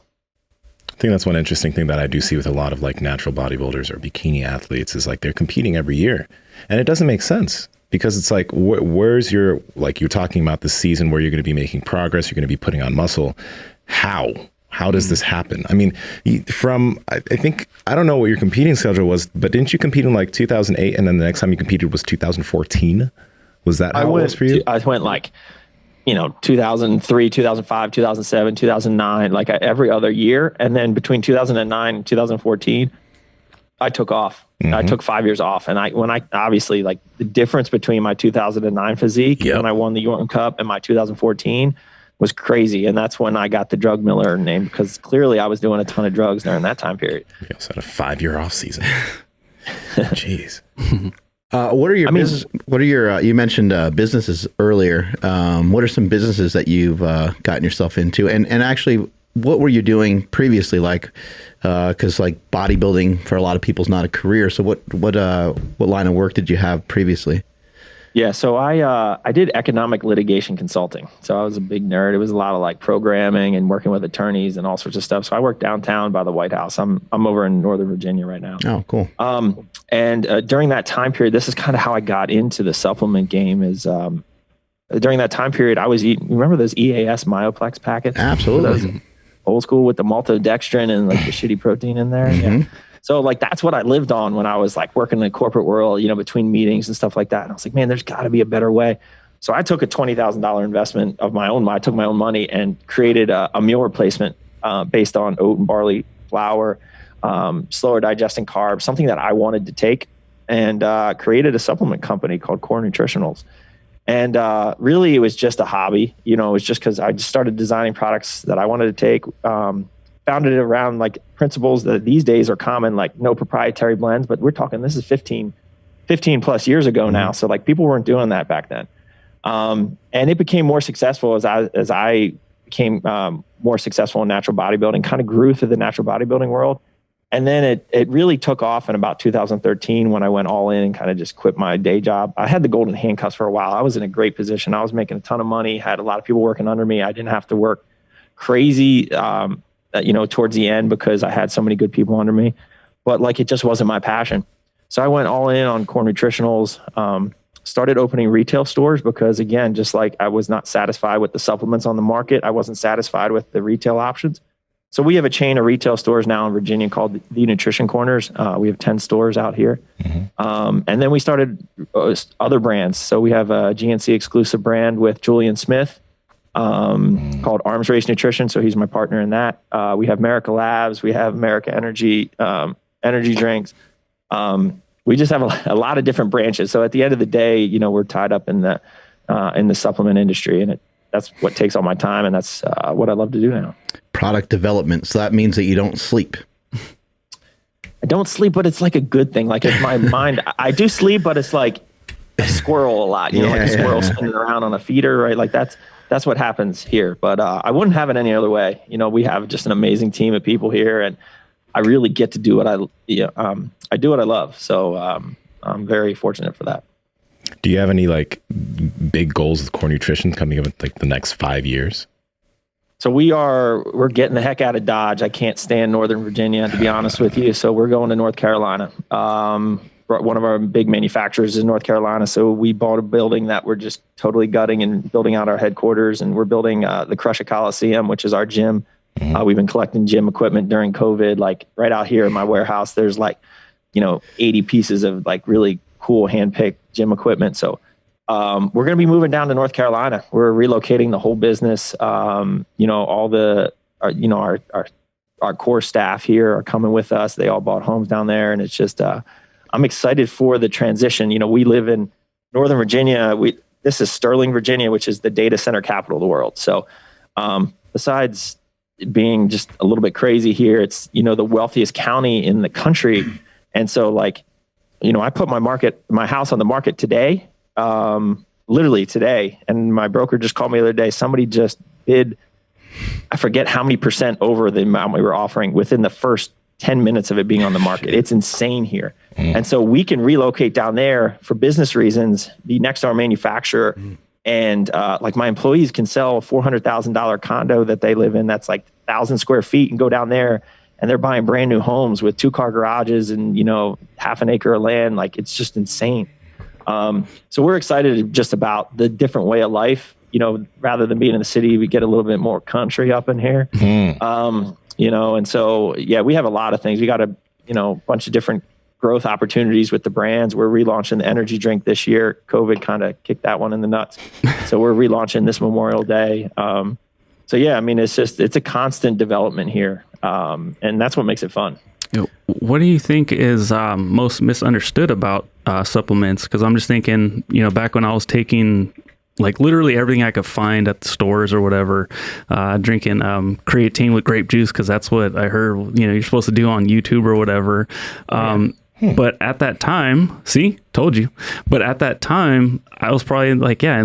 I think that's one interesting thing that I do see with a lot of like natural bodybuilders or bikini athletes is like they're competing every year, and it doesn't make sense, because it's like, where's your, like, you're talking about the season where you're going to be making progress, you're going to be putting on muscle. How does this happen? I mean, I think, I don't know what your competing schedule was, but didn't you compete in like 2008, and then the next time you competed was 2014? Was that how it was for you? I went like, 2003, 2005, 2007, 2009, like every other year. And then between 2009 and 2014, I took off. Mm-hmm. I took 5 years off. And when I obviously, like, the difference between my 2009 physique when I won the Yorton Cup and my 2014 was crazy. And that's when I got the Drug Miller name, because clearly I was doing a ton of drugs during that time period. You also had a 5-year off season. Jeez. What are your business? What are your? You mentioned businesses earlier. What are some businesses that you've gotten yourself into? And actually, what were you doing previously? Like, because like bodybuilding for a lot of people is not a career. So what line of work did you have previously? Yeah, so I did economic litigation consulting. So I was a big nerd. It was a lot of like programming and working with attorneys and all sorts of stuff. So I work downtown by the White House. I'm over in Northern Virginia right now. Oh, cool. And during that time period, this is kind of how I got into the supplement game. Is during that time period, I was eating. Remember those EAS Myoplex packets? Absolutely. Old school with the maltodextrin and like the shitty protein in there. Mm-hmm. Yeah. So like, that's what I lived on when I was like working in the corporate world, between meetings and stuff like that. And I was like, man, there's got to be a better way. So I took a $20,000 investment of my own. I took my own money and created a meal replacement based on oat and barley flour, slower digesting carbs, something that I wanted to take, and created a supplement company called Core Nutritionals. And really, it was just a hobby. It was just because I just started designing products that I wanted to take. Founded it around like principles that these days are common, like no proprietary blends, but we're talking, this is 15 plus years ago now. So like, people weren't doing that back then. And it became more successful as I became more successful in natural bodybuilding, kind of grew through the natural bodybuilding world. And then it really took off in about 2013 when I went all in and kind of just quit my day job. I had the golden handcuffs for a while. I was in a great position. I was making a ton of money, had a lot of people working under me. I didn't have to work crazy, towards the end, because I had so many good people under me, but like, it just wasn't my passion. So I went all in on Core Nutritionals, started opening retail stores, because again, just like I was not satisfied with the supplements on the market, I wasn't satisfied with the retail options. So we have a chain of retail stores now in Virginia called the Nutrition Corners. We have 10 stores out here. Mm-hmm. And then we started other brands. So we have a GNC exclusive brand with Julian Smith, called Arms Race Nutrition. So he's my partner in that. We have America Labs. We have America Energy, energy drinks. We just have a lot of different branches. So at the end of the day, we're tied up in the supplement industry, and that's what takes all my time. And that's what I love to do now. Product development. So that means that you don't sleep. I don't sleep, but it's like a good thing. Like, if my mind, I do sleep, but it's like a squirrel a lot, like a squirrel spinning around on a feeder, right? Like that's what happens here, but I wouldn't have it any other way. We have just an amazing team of people here, and I really get to do what I do what I love. So I'm very fortunate for that. Do you have any like big goals with Core Nutrition coming up in like the next 5 years? So we're getting the heck out of Dodge. I can't stand Northern Virginia, to be honest with you. So we're going to North Carolina. One of our big manufacturers is North Carolina. So we bought a building that we're just totally gutting and building out our headquarters. And we're building the Crusher Coliseum, which is our gym We've been collecting gym equipment during COVID. Like right out here in my warehouse, there's like, 80 pieces of like really cool hand-picked gym equipment. So we're going to be moving down to North Carolina. We're relocating the whole business. All the, our core staff here are coming with us. They all bought homes down there, and it's just, I'm excited for the transition. We live in Northern Virginia. This is Sterling, Virginia, which is the data center capital of the world. So besides being just a little bit crazy here, it's, the wealthiest county in the country. And so I put my house on the market today, literally today. And my broker just called me the other day. Somebody just bid, I forget how many % over the amount we were offering within the first 10 minutes of it being on the market. It's insane here. And so we can relocate down there for business reasons, be next to our manufacturer. And my employees can sell a $400,000 condo that they live in. That's like 1,000 square feet, and go down there, and they're buying brand new homes with 2-car garages and, half an acre of land. Like, it's just insane. So we're excited just about the different way of life. Rather than being in the city, we get a little bit more country up in here. And so, we have a lot of things. We got a bunch of different growth opportunities with the brands. We're relaunching the energy drink this year. COVID kind of kicked that one in the nuts. So we're relaunching this Memorial Day. It's a constant development here. And that's what makes it fun. What do you think is most misunderstood about supplements? Because I'm just thinking, back when I was taking literally everything I could find at the stores or whatever, drinking creatine with grape juice, because that's what I heard, you're supposed to do on YouTube or whatever. But at that time, see, told you. But at that time, I was probably in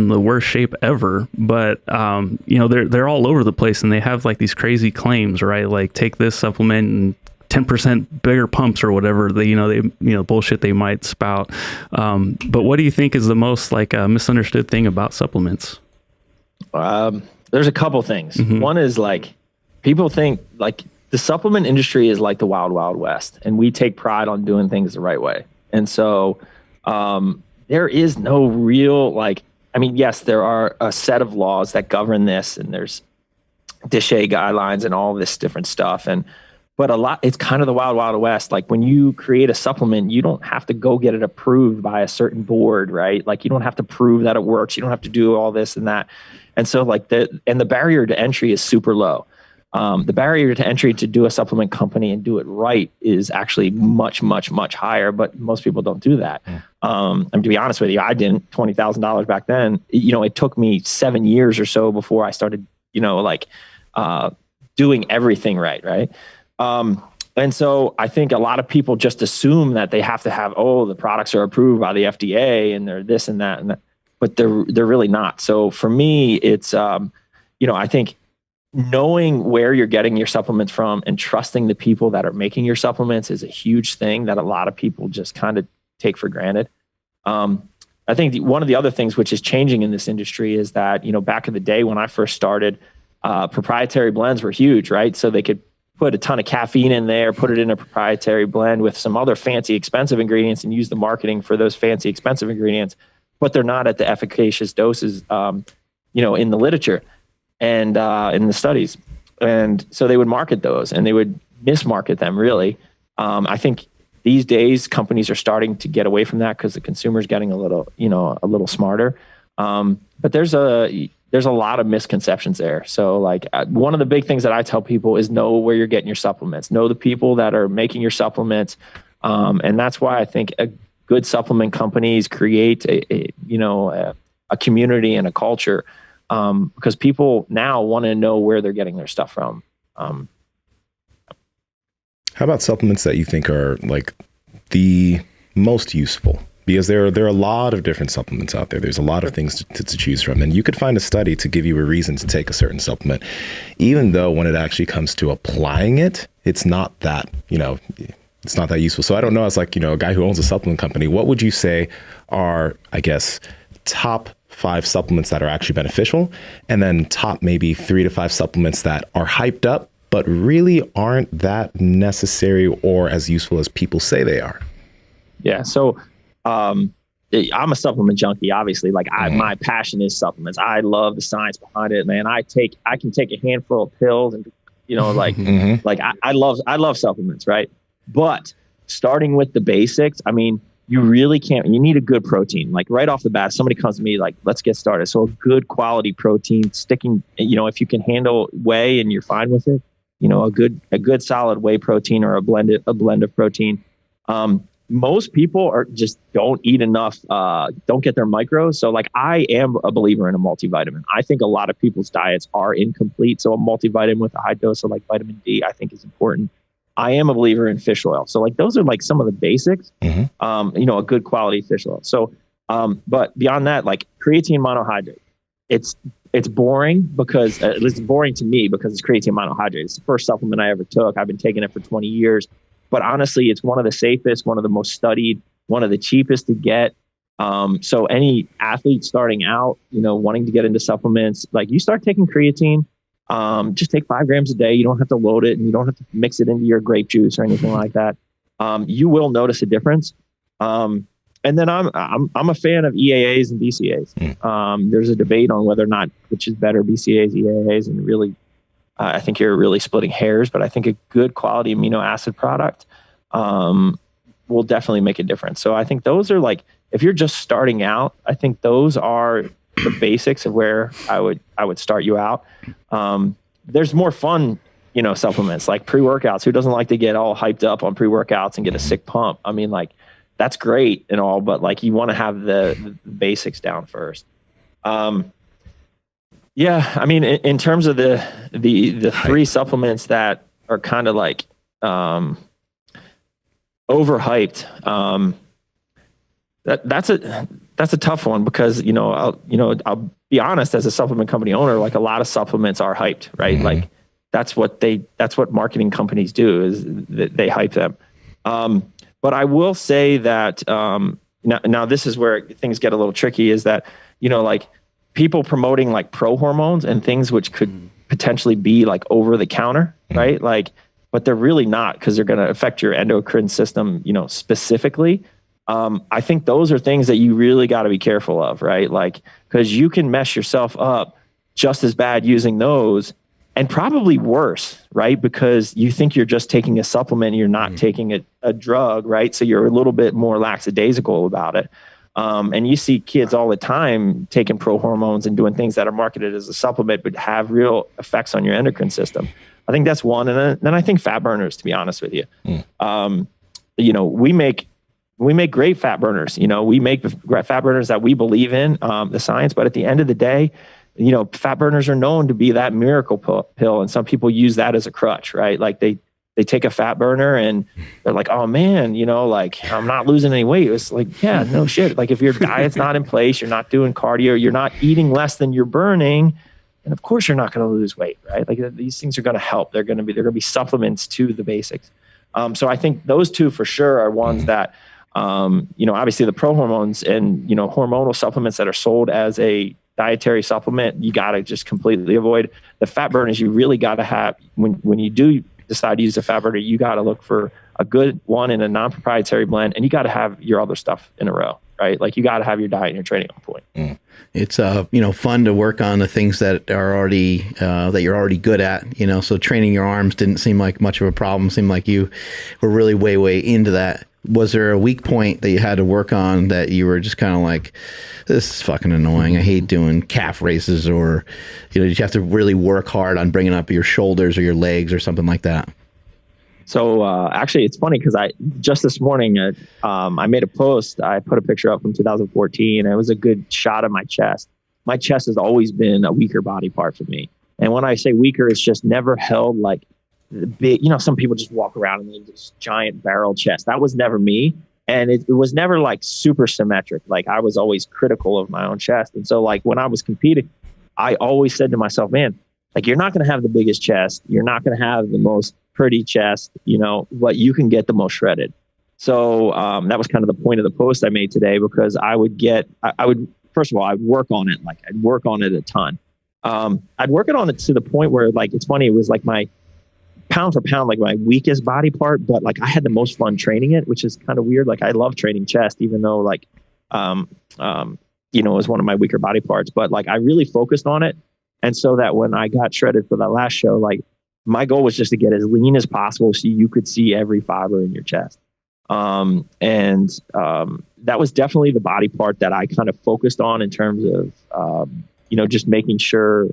the worst shape ever. But they're all over the place, and they have these crazy claims, right? Like, take this supplement and 10% bigger pumps or whatever, they bullshit they might spout. But what do you think is the most misunderstood thing about supplements? There's a couple things. One is people think the supplement industry is like the wild, wild west, and we take pride on doing things the right way. And so there is no real yes, there are a set of laws that govern this, and there's DSHEA guidelines and all this different stuff. But it's kind of the wild, wild west. Like, when you create a supplement, you don't have to go get it approved by a certain board, right? You don't have to prove that it works. You don't have to do all this and that. And so the barrier to entry is super low. The barrier to entry to do a supplement company and do it right is actually much, much, much higher, but most people don't do that. And to be honest with you, I didn't. $20,000 back then. It took me 7 years or so before I started, doing everything right? And so I think a lot of people just assume that they have to have, the products are approved by the FDA and they're this and that, but they're really not. So for me, it's, I think knowing where you're getting your supplements from and trusting the people that are making your supplements is a huge thing that a lot of people just kind of take for granted. I think one of the other things which is changing in this industry is that, back in the day when I first started, proprietary blends were huge, right? So they could put a ton of caffeine in there, put it in a proprietary blend with some other fancy, expensive ingredients, and use the marketing for those fancy, expensive ingredients, but they're not at the efficacious doses, in the literature and in the studies. And so they would market those, and they would mismarket them, really. I think these days companies are starting to get away from that because the consumer's getting a little smarter. But there's a lot of misconceptions there. So one of the big things that I tell people is know where you're getting your supplements, know the people that are making your supplements. And that's why I think good supplement companies create a community and a culture, because people now want to know where they're getting their stuff from. How about supplements that you think are the most useful? Because there are a lot of different supplements out there. There's a lot of things to choose from. And you could find a study to give you a reason to take a certain supplement, even though when it actually comes to applying it, it's not that, it's not that useful. So I don't know, as a guy who owns a supplement company, what would you say are, I guess, top 5 supplements that are actually beneficial, and then top maybe 3 to 5 supplements that are hyped up, but really aren't that necessary or as useful as people say they are? Yeah. So, I'm a supplement junkie, obviously. My passion is supplements. I love the science behind it, man. I can take a handful of pills and You know, like, Mhm. like I love supplements, right? But starting with the basics, I mean, you really can't, you need a good protein. Like right off the bat, somebody comes to me like, let's get started. So a good quality protein sticking, you know, if you can handle whey and you're fine with it, you know, a good solid whey protein or a blend of protein. Most people are just don't eat enough, don't get their micros. So like I am a believer in a multivitamin. I think a lot of people's diets are incomplete. So a multivitamin with a high dose of like vitamin D, I think is important. I am a believer in fish oil. So like those are like some of the basics, you know, a good quality fish oil. So, but beyond that, like creatine monohydrate, it's boring because it's boring to me because it's creatine monohydrate. It's the first supplement I ever took. I've been taking it for 20 years. But honestly, it's one of the safest, one of the most studied, one of the cheapest to get. So any athlete starting out, you know, wanting to get into supplements, like you start taking creatine, just take 5 grams a day. You don't have to load it and you don't have to mix it into your grape juice or anything like that. You will notice a difference. And then I'm a fan of EAAs and BCAAs. There's a debate on whether or not which is better, BCAAs, EAAs, and really, I think you're really splitting hairs, but I think a good quality amino acid product will definitely make a difference. So I think those are like, if you're just starting out, I think those are the basics of where I would start you out. There's more fun, you know, supplements like pre-workouts. Who doesn't like to get all hyped up on pre-workouts and get a sick pump? I mean, like that's great and all, but like you want to have the basics down first. Yeah, I mean, in terms of the 3 supplements that are kind of like overhyped, that's a tough one because I'll be honest, as a supplement company owner, like a lot of supplements are hyped, right? Like that's what marketing companies do is they hype them. But I will say that now this is where things get a little tricky is that, you know, like people promoting like pro hormones and things which could potentially be like over the counter, right? Like, but they're really not because they're going to affect your endocrine system, you know, specifically. I think those are things that you really got to be careful of, right? Like, because you can mess yourself up just as bad using those and probably worse, right? Because you think you're just taking a supplement and you're not taking a drug, right? So you're a little bit more lackadaisical about it. And you see kids all the time taking pro hormones and doing things that are marketed as a supplement, but have real effects on your endocrine system. I think that's one. And then I think fat burners, to be honest with you. You know, we make great fat burners. You know, we make fat burners that we believe in, the science, but at the end of the day, you know, fat burners are known to be that miracle pill. And some people use that as a crutch, right? Like they take a fat burner and they're like, oh man, you know, like I'm not losing any weight. It's like, yeah, no shit. Like if your diet's not in place, you're not doing cardio, you're not eating less than you're burning. And of course you're not going to lose weight, right? Like these things are going to help. They're going to be supplements to the basics. So I think those two for sure are ones that, you know, obviously the pro hormones and, you know, hormonal supplements that are sold as a dietary supplement, you got to just completely avoid. The fat burners you really got to have when you do decide to use a fat burner, you got to look for a good one in a non-proprietary blend, and you got to have your other stuff in a row, right? Like you got to have your diet and your training on point. It's you know, fun to work on the things that are already that you're already good at, you know. So training your arms didn't seem like much of a problem. Seemed like you were really way into that. Was there a weak point that you had to work on that you were just kind of like, this is fucking annoying, I hate doing calf raises, or, you know, did you have to really work hard on bringing up your shoulders or your legs or something like that? So actually, it's funny because I just this morning I made a post. I put a picture up from 2014. And it was a good shot of my chest. My chest has always been a weaker body part for me. And when I say weaker, it's just never held like the big. You know, some people just walk around and they have this giant barrel chest. That was never me. And it was never like super symmetric. Like I was always critical of my own chest. And so like when I was competing, I always said to myself, man, like you're not going to have the biggest chest. You're not going to have the most pretty chest, you know, but you can get the most shredded. So that was kind of the point of the post I made today, because I would first of all, I'd work on it. Like I'd work on it a ton. I'd work it on it to the point where like, it's funny. It was like my pound for pound, like my weakest body part, but like I had the most fun training it, which is kind of weird. Like I love training chest, even though like, you know, it was one of my weaker body parts, but like I really focused on it. And so that when I got shredded for that last show, like my goal was just to get as lean as possible so you could see every fiber in your chest. That was definitely the body part that I kind of focused on in terms of, just making sure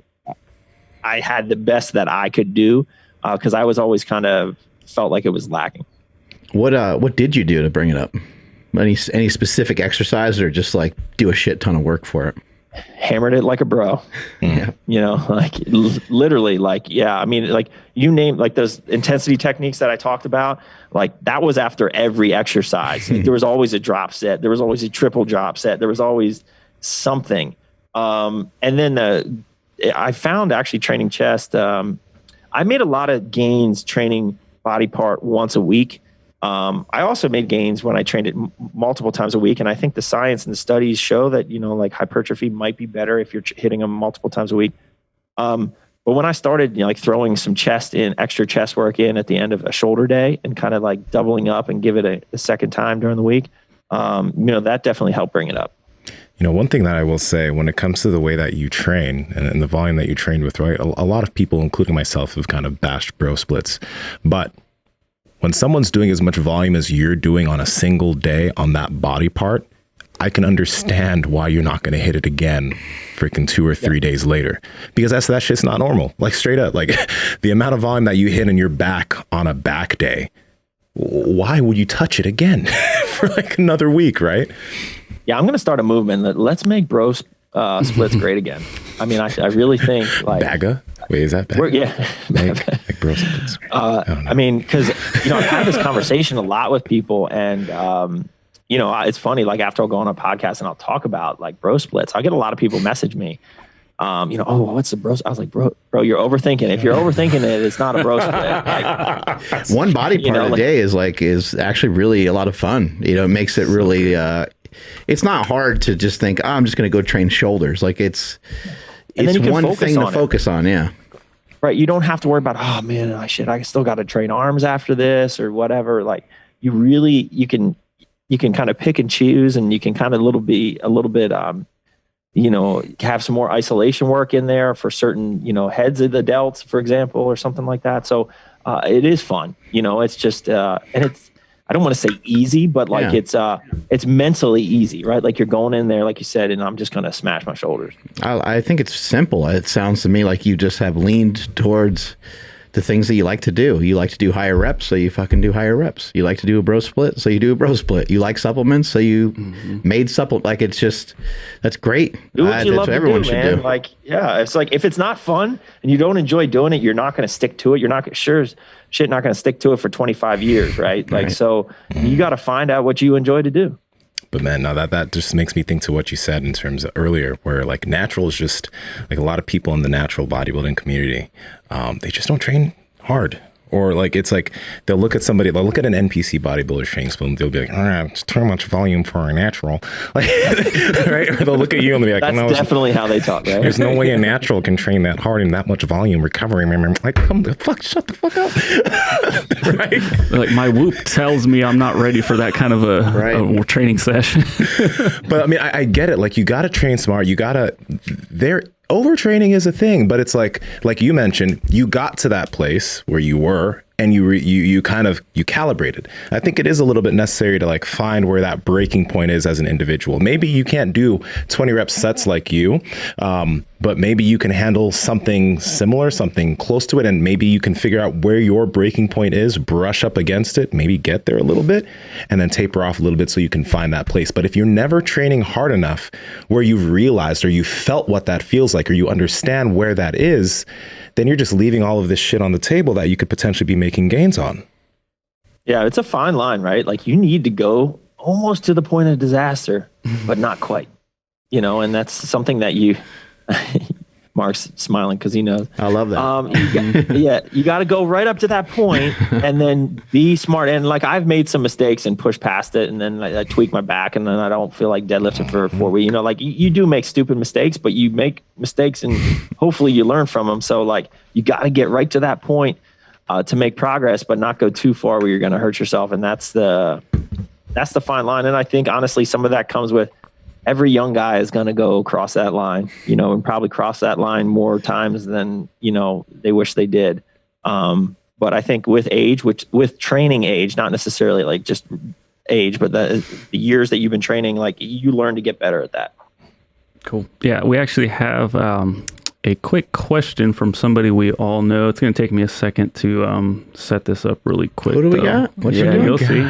I had the best that I could do. Cause I was always kind of felt like it was lacking. What did you do to bring it up? Any specific exercise, or just like do a shit ton of work for it? Hammered it like a bro. Yeah. Like literally, like, yeah. I mean, like you name like those intensity techniques that I talked about, like that was after every exercise. Like, there was always a drop set. There was always a triple drop set. There was always something. And then I found actually training chest. I made a lot of gains training body part once a week. I also made gains when I trained it multiple times a week. And I think the science and the studies show that, like hypertrophy might be better if you're hitting them multiple times a week. But when I started, like throwing some extra chest work in at the end of a shoulder day and kind of like doubling up and give it a second time during the week, that definitely helped bring it up. One thing that I will say when it comes to the way that you train and the volume that you train with, right? A lot of people, including myself, have kind of bashed bro splits, but when someone's doing as much volume as you're doing on a single day on that body part, I can understand why you're not going to hit it again freaking 2 or 3 days later, because that shit's not normal. Like straight up, like the amount of volume that you hit in your back on a back day, why would you touch it again for like another week, right? Yeah, I'm going to start a movement that let's make bro splits great again. I mean, I really think like Baga. Wait, is that bad? Yeah. Make bro splits. I mean, because I've had this conversation a lot with people, and it's funny. Like after I'll go on a podcast and I'll talk about like bro splits, I'll get a lot of people message me. What's the bro? I was like, bro, you're overthinking. If you're overthinking it, it's not a bro split. Like, one body part a day is actually really a lot of fun. It makes it really. It's not hard to just think, I'm just going to go train shoulders. Like it's one thing to focus on. Yeah. Right. You don't have to worry about, oh man, I still got to train arms after this or whatever. Like you can kind of pick and choose, and you can kind of a little bit, have some more isolation work in there for certain, heads of the delts, for example, or something like that. So it is fun, it's just, and it's, I don't want to say easy, but like it's mentally easy, right? Like you're going in there, like you said, and I'm just going to smash my shoulders. I think it's simple. It sounds to me like you just have leaned towards the things that you like to do. You like to do higher reps, so you fucking do higher reps. You like to do a bro split, so you do a bro split. You like supplements, so you made supplement. Like it's just, that's great. Do what you love to do, man. Like, yeah, it's like if it's not fun and you don't enjoy doing it, you're not going to stick to it. You're not not going to stick to it for 25 years, right? Like, so you got to find out what you enjoy to do. But man, now that just makes me think to what you said in terms of earlier, where like natural is just like a lot of people in the natural bodybuilding community, they just don't train hard. Or like, it's like, they'll look at an NPC bodybuilder training spoon, they'll be like, it's too much volume for a natural. Like, right? Or they'll look at you and be like, that's definitely how they talk, right? There's no way a natural can train that hard and that much volume recovery. Like, come the fuck, shut the fuck up. Right? Like my Whoop tells me I'm not ready for that kind of a training session. But I mean, I get it. Like you got to train smart. Overtraining is a thing, but it's like you mentioned, you got to that place where you were and you calibrated. I think it is a little bit necessary to like find where that breaking point is as an individual. Maybe you can't do 20 rep sets like you, but maybe you can handle something similar, something close to it, and maybe you can figure out where your breaking point is, brush up against it, maybe get there a little bit, and then taper off a little bit so you can find that place. But if you're never training hard enough where you've realized or you felt what that feels like, or you understand where that is, then you're just leaving all of this shit on the table that you could potentially be making gains on. Yeah, it's a fine line, right? Like you need to go almost to the point of disaster, but not quite, and that's something that Mark's smiling because he knows. I love that. You got to go right up to that point and then be smart. And like I've made some mistakes and pushed past it, and then I tweak my back, and then I don't feel like deadlifting for 4 weeks. Like you do make stupid mistakes, but you make mistakes and hopefully you learn from them. So like you got to get right to that point to make progress, but not go too far where you're going to hurt yourself. And that's the fine line. And I think honestly, some of that comes with every young guy is going to go cross that line, and probably cross that line more times than, they wish they did. But I think with age, with training age, not necessarily like just age, but the years that you've been training, like you learn to get better at that. Cool. Yeah, we actually have a quick question from somebody we all know. It's going to take me a second to set this up really quick. Who do we got? What you doing? You'll see.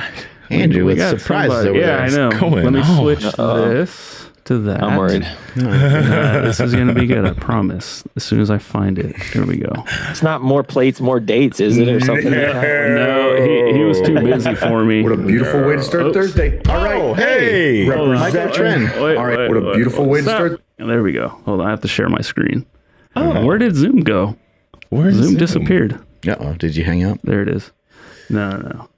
Andrew with surprises over there. I know. Let me switch this to that. I'm worried. This is going to be good, I promise. As soon as I find it. Here we go. It's not more plates, more dates, is it, or something like that? No, he was too busy for me. What a beautiful way to start Thursday. All right. Oh, hey. Represent trend. All right. What a beautiful way to start. There we go. Hold on. I have to share my screen. Oh, where did Zoom go? Where's Zoom disappeared. Uh-oh. Did you hang up? There it is. No.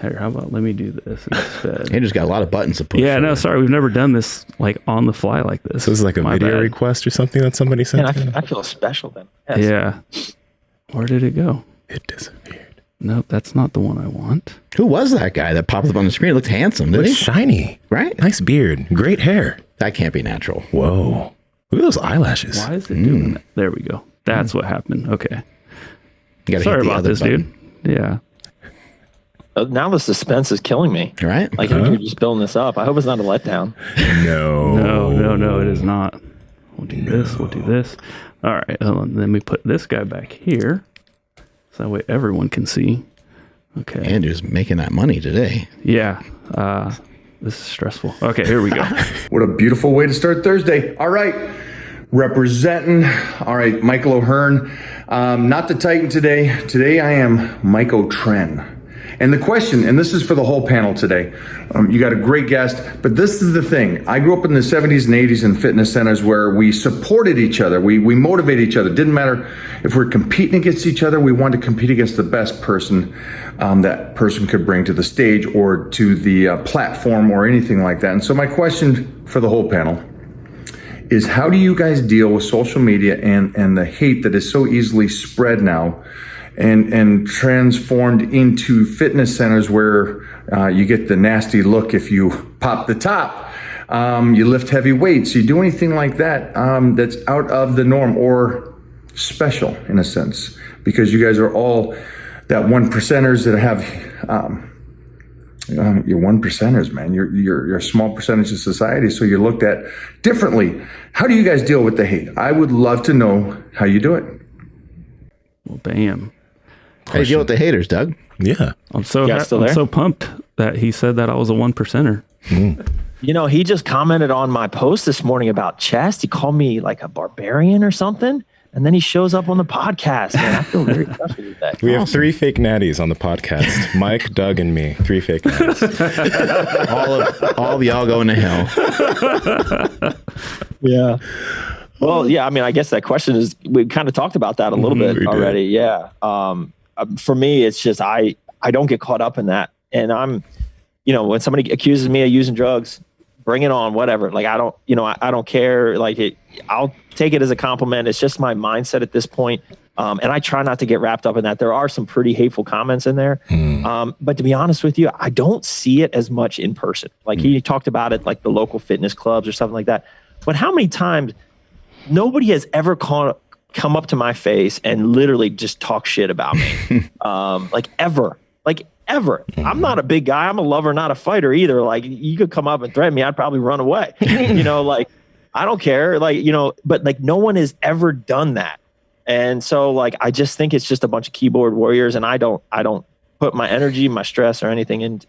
Here, how about let me do this instead? Andrew's got a lot of buttons to push. Yeah, no, sorry. We've never done this like on the fly like this. So this is like a video bad. request or something that somebody sent? Man, I feel special then. Yes. Yeah. Where did it go? It disappeared. Nope, that's not the one I want. Who was that guy that popped up on the screen? It looked handsome, didn't Looks he? shiny. Right? Nice beard. Great hair. That can't be natural. Whoa. Look at those eyelashes. Why is it doing that? There we go. That's what happened. Okay. You gotta Sorry hit the about other this, button. dude. Yeah. Now the suspense is killing me. Right? Like you're just building this up. I hope it's not a letdown. No. It is not. We'll do this. We'll do this. All right. Hold on. Let me put this guy back here. So that way everyone can see. Okay. Andrew's making that money today. Yeah. This is stressful. Okay, here we go. What a beautiful way to start Thursday. All right. Representing. All right. Michael O'Hearn. Not the Titan today. Today I am Mike O'Tren. And the question, and this is for the whole panel today, you got a great guest, but this is the thing. I grew up in the 70s and 80s in fitness centers where we supported each other. We motivated each other. Didn't matter if we're competing against each other. We wanted to compete against the best person that person could bring to the stage or to the platform or anything like that. And so my question for the whole panel is, how do you guys deal with social media and the hate that is so easily spread now and transformed into fitness centers where you get the nasty look if you pop the top, you lift heavy weights, you do anything like that that's out of the norm or special in a sense, because you guys are all that one percenters that have you're one percenters, man. You're a small percentage of society, so you're looked at differently. How do you guys deal with the hate? I would love to know how you do it. Well, bam. How do you deal with the haters, Doug? Yeah. I'm so still there? I'm so pumped that he said that I was a 1%er. You know, he just commented on my post this morning about chest. He called me like a barbarian or something. And then he shows up on the podcast. Man, I feel very special with that. We have 3 fake natties on the podcast. Mike, Doug, and me. 3 fake natties. all of y'all going to hell. Yeah. Well, yeah, I mean, I guess that question is, we kind of talked about that a little bit already. Yeah. For me, it's just, I don't get caught up in that. And I'm, when somebody accuses me of using drugs, bring it on, whatever. Like, I don't care. Like, I'll take it as a compliment. It's just my mindset at this point. And I try not to get wrapped up in that. There are some pretty hateful comments in there. But to be honest with you, I don't see it as much in person. Like he talked about it, like the local fitness clubs or something like that. But how many times nobody has ever come up to my face and literally just talk shit about me? Like ever. I'm not a big guy. I'm a lover, not a fighter either. Like you could come up and threaten me, I'd probably run away. Like I don't care. Like, but like no one has ever done that. And so like I just think it's just a bunch of keyboard warriors, and I don't put my energy, my stress or anything into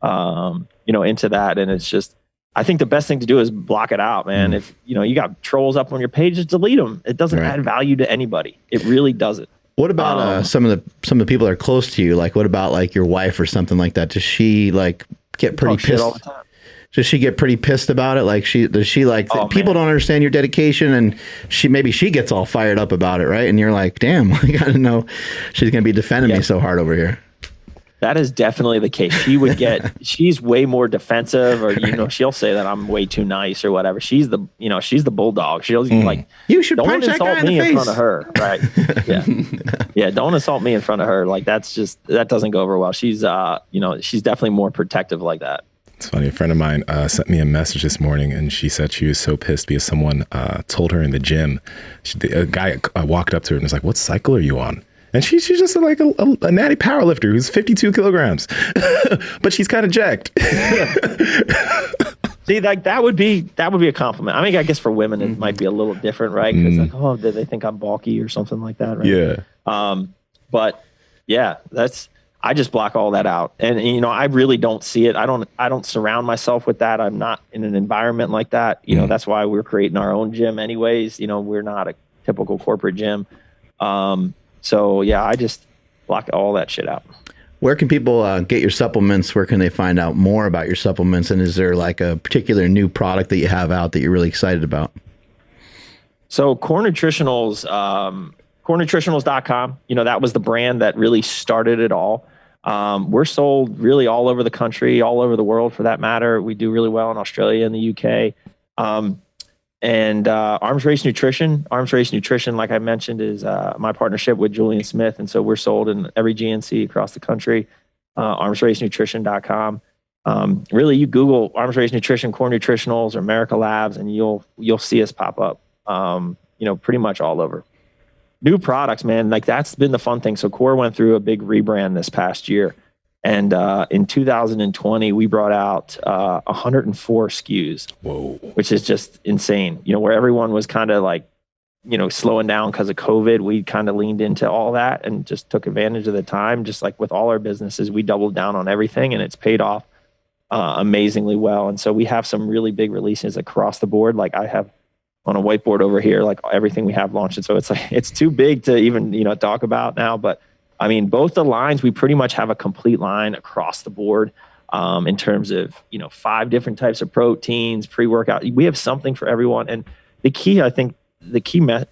that. And it's just, I think the best thing to do is block it out, man. If you got trolls up on your page, just delete them. It doesn't add value to anybody. It really doesn't. What about some of the people that are close to you? Like, what about like your wife or something like that? Does she like get pretty pissed all the time? Does she get pretty pissed about it? Like people don't understand your dedication, and she gets all fired up about it, right? And you're like, damn, I gotta know she's gonna be defending me so hard over here. That is definitely the case. She's way more defensive, or she'll say that I'm way too nice or whatever. She's the bulldog. She'll like, you should don't punch that guy insult me in the face front of her, right? Yeah, don't insult me in front of her. Like that doesn't go over well. She's she's definitely more protective like that. It's funny. A friend of mine sent me a message this morning, and she said she was so pissed because someone told her in the gym. A guy walked up to her and was like, "What cycle are you on?" And she's just like a natty power lifter who's 52 kilograms, but she's kind of jacked. See, like that would be a compliment. I mean, I guess for women it might be a little different, right? Because like, oh, did they think I'm bulky or something like that, right? Yeah. But yeah, I just block all that out, and I really don't see it. I don't surround myself with that. I'm not in an environment like that. That's why we're creating our own gym, anyways. We're not a typical corporate gym. So yeah, I just block all that shit out. Where can people get your supplements? Where can they find out more about your supplements? And is there like a particular new product that you have out that you're really excited about? So Core Nutritionals, corenutritionals.com, that was the brand that really started it all. We're sold really all over the country, all over the world for that matter. We do really well in Australia and the UK. And Arms Race Nutrition, like I mentioned, is my partnership with Julian Smith. And so we're sold in every GNC across the country, armsracenutrition.com. Really, you Google Arms Race Nutrition, Core Nutritionals, or America Labs, and you'll see us pop up, pretty much all over. New products, man, like that's been the fun thing. So Core went through a big rebrand this past year. And in 2020, we brought out 104 SKUs. Whoa. Which is just insane. Where everyone was kind of like, slowing down because of COVID, we kind of leaned into all that and just took advantage of the time. Just like with all our businesses, we doubled down on everything, and it's paid off amazingly well. And so we have some really big releases across the board. Like I have on a whiteboard over here, like everything we have launched. And so it's like, it's too big to even, talk about now, but I mean, both the lines, we pretty much have a complete line across the board in terms of, 5 different types of proteins, pre-workout. We have something for everyone. And the key, I think,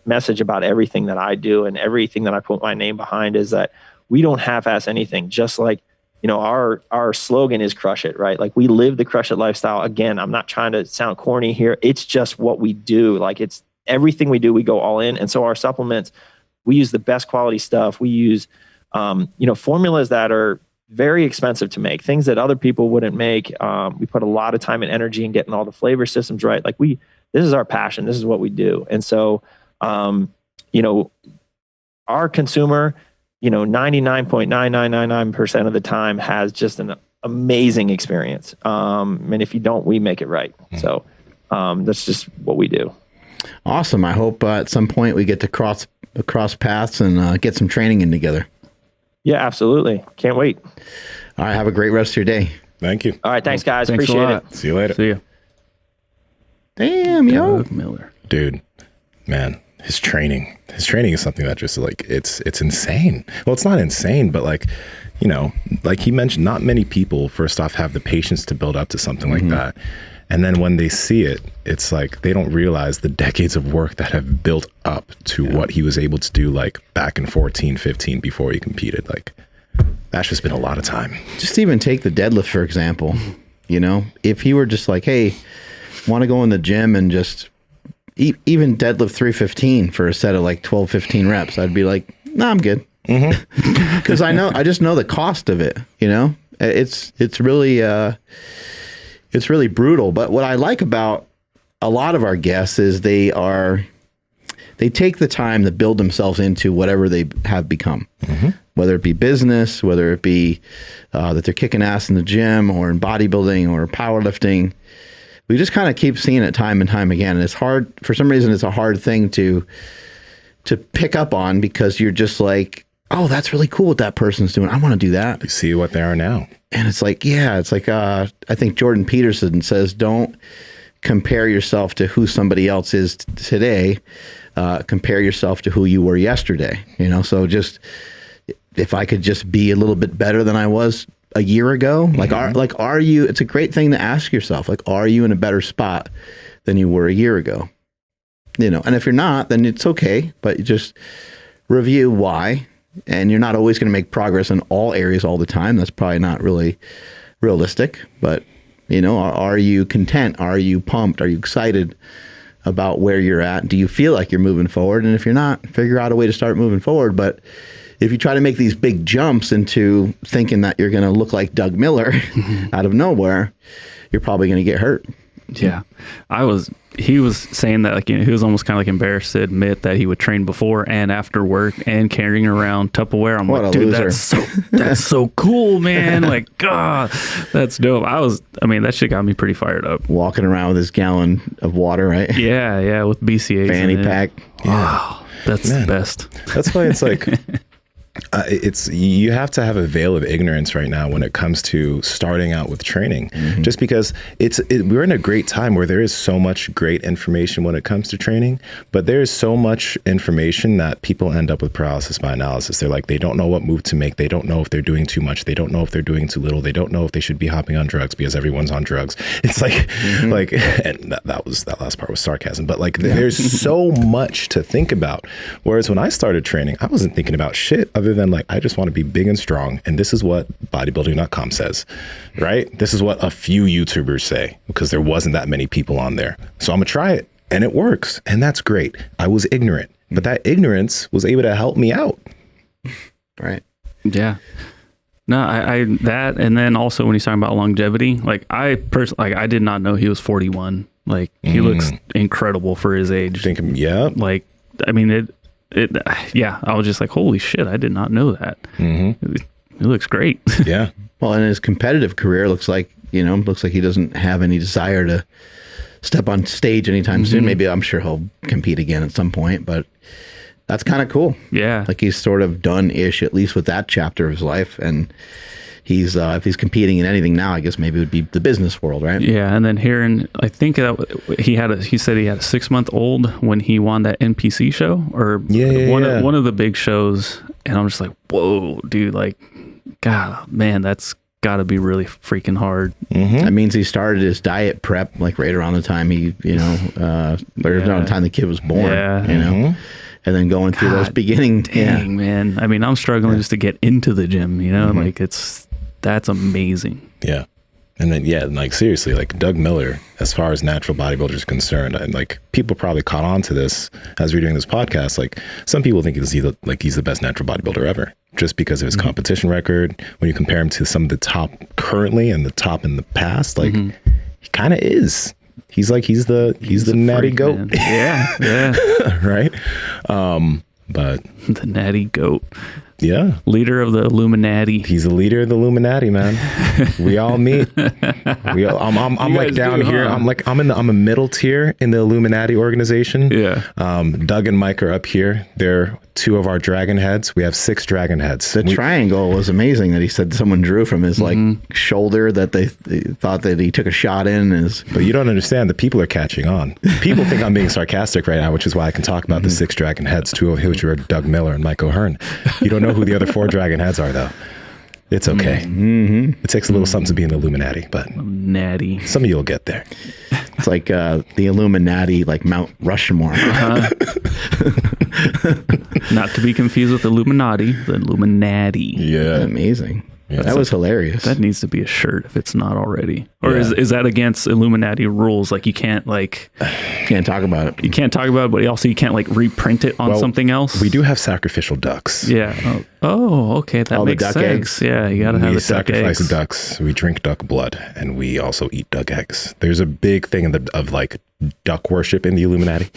message about everything that I do and everything that I put my name behind is that we don't half-ass anything. Just like, our slogan is crush it, right? Like we live the crush it lifestyle. Again, I'm not trying to sound corny here. It's just what we do. Like it's everything we do, we go all in. And so our supplements, we use the best quality stuff. We use formulas that are very expensive to make, things that other people wouldn't make. We put a lot of time and energy in getting all the flavor systems right. Like this is our passion. This is what we do. And so, our consumer, 99.9999% of the time has just an amazing experience. And if you don't, we make it right. So, that's just what we do. Awesome. I hope at some point we get to cross paths and get some training in together. Yeah, absolutely. Can't wait. All right. Have a great rest of your day. Thank you. All right. Thanks, guys. Thanks Appreciate it. See you later. See you. Damn, yo. Doug Miller. Dude, man, his training is something that just like, it's insane. Well, it's not insane, but like, like he mentioned, not many people first off have the patience to build up to something like that. And then when they see it, it's like they don't realize the decades of work that have built up to what he was able to do like back in 14, 15 before he competed. Like that's just been a lot of time. Just even take the deadlift, for example. If he were just like, hey, want to go in the gym and just even deadlift 315 for a set of like 12, 15 reps, I'd be like, nah, I'm good. Because I just know the cost of it. It's really brutal. But what I like about a lot of our guests is they take the time to build themselves into whatever they have become, whether it be business, whether it be that they're kicking ass in the gym or in bodybuilding or powerlifting. We just kind of keep seeing it time and time again. And it's hard, for some reason, it's a hard thing to pick up on because you're just like, oh, that's really cool what that person's doing. I want to do that. You see what they are now. And it's like, I think Jordan Peterson says, don't compare yourself to who somebody else is today. Compare yourself to who you were yesterday. So just, if I could just be a little bit better than I was a year ago, are you, it's a great thing to ask yourself, like, are you in a better spot than you were a year ago? And if you're not, then it's okay, but you just review why. And you're not always going to make progress in all areas all the time. That's probably not really realistic, but are you content? Are you pumped? Are you excited about where you're at? Do you feel like you're moving forward? And if you're not, figure out a way to start moving forward. But if you try to make these big jumps into thinking that you're going to look like Doug Miller out of nowhere, you're probably going to get hurt. Yeah. He was saying that, like, he was almost kind of like embarrassed to admit that he would train before and after work and carrying around Tupperware. I'm What like, a dude, loser. that's so cool, man. Like, God, that's dope. That shit got me pretty fired up. Walking around with his gallon of water, right? Yeah, with BCAAs. Fanny pack. Wow. That's the best. That's why it's like, you have to have a veil of ignorance right now when it comes to starting out with training, just because we're in a great time where there is so much great information when it comes to training, but there is so much information that people end up with paralysis by analysis. They're like, they don't know what move to make. They don't know if they're doing too much. They don't know if they're doing too little. They don't know if they should be hopping on drugs because everyone's on drugs. It's like, and that last part was sarcasm, but like, there's so much to think about. Whereas when I started training, I wasn't thinking about shit other than like, I just want to be big and strong. And this is what bodybuilding.com says, right? This is what a few YouTubers say, because there wasn't that many people on there. So I'm gonna try it, and it works. And that's great. I was ignorant, but that ignorance was able to help me out. Right. Yeah. No, I that, and then also when he's talking about longevity, like I personally, like I did not know he was 41. Like he looks incredible for his age. Yeah. Like, I mean, I was just like, holy shit, I did not know that. It looks great. Yeah. Well, and his competitive career looks like he doesn't have any desire to step on stage anytime soon. Maybe I'm sure he'll compete again at some point, but that's kind of cool. Yeah. Like he's sort of done-ish, at least with that chapter of his life. And he's if he's competing in anything now, I guess maybe it would be the business world, right? Yeah, and then hearing, I think that he said he had a 6-month-old when he won that NPC show, or one of the big shows, and I'm just like, whoa, dude, like, God, man, that's got to be really freaking hard. That means he started his diet prep like right around the time around the time the kid was born. Yeah. And then going through those beginning. Dang, man. I mean, I'm struggling just to get into the gym, like that's amazing. Yeah. And then, like, seriously, like Doug Miller, as far as natural bodybuilders concerned, and like people probably caught on to this as we're doing this podcast. Like some people think he's the best natural bodybuilder ever, just because of his competition record. When you compare him to some of the top currently and the top in the past, like he kind of is. He's the natty goat. Man. Yeah. Right. But the natty goat. Yeah. Leader of the Illuminati. He's the leader of the Illuminati, man. We all meet. I'm like down here. Huh? I'm a middle tier in the Illuminati organization. Yeah. Doug and Mike are up here. They're 2 of our dragon heads. We have 6 dragon heads. The triangle was amazing that he said someone drew from his like shoulder that they thought that he took a shot in. But you don't understand. The people are catching on. People think I'm being sarcastic right now, which is why I can talk about the 6 dragon heads, 2 of which are Doug Miller and Mike O'Hearn. You don't know who the other 4 dragon heads are, though. It's okay. It takes a little something to be in the Illuminati, but natty. Some of you will get there. It's like the Illuminati, like Mount Rushmore. Not to be confused with Illuminati, the Illuminati. Yeah. Amazing. Yeah, that was hilarious. That needs to be a shirt if it's not already. Or is that against Illuminati rules? Like you can't talk about it. You can't talk about it, but also you can't like reprint it on something else. We do have sacrificial ducks. Yeah. Oh, okay. That makes duck sense. Eggs. Yeah, you gotta have the duck eggs. We sacrifice ducks. We drink duck blood, and we also eat duck eggs. There's a big thing of like duck worship in the Illuminati.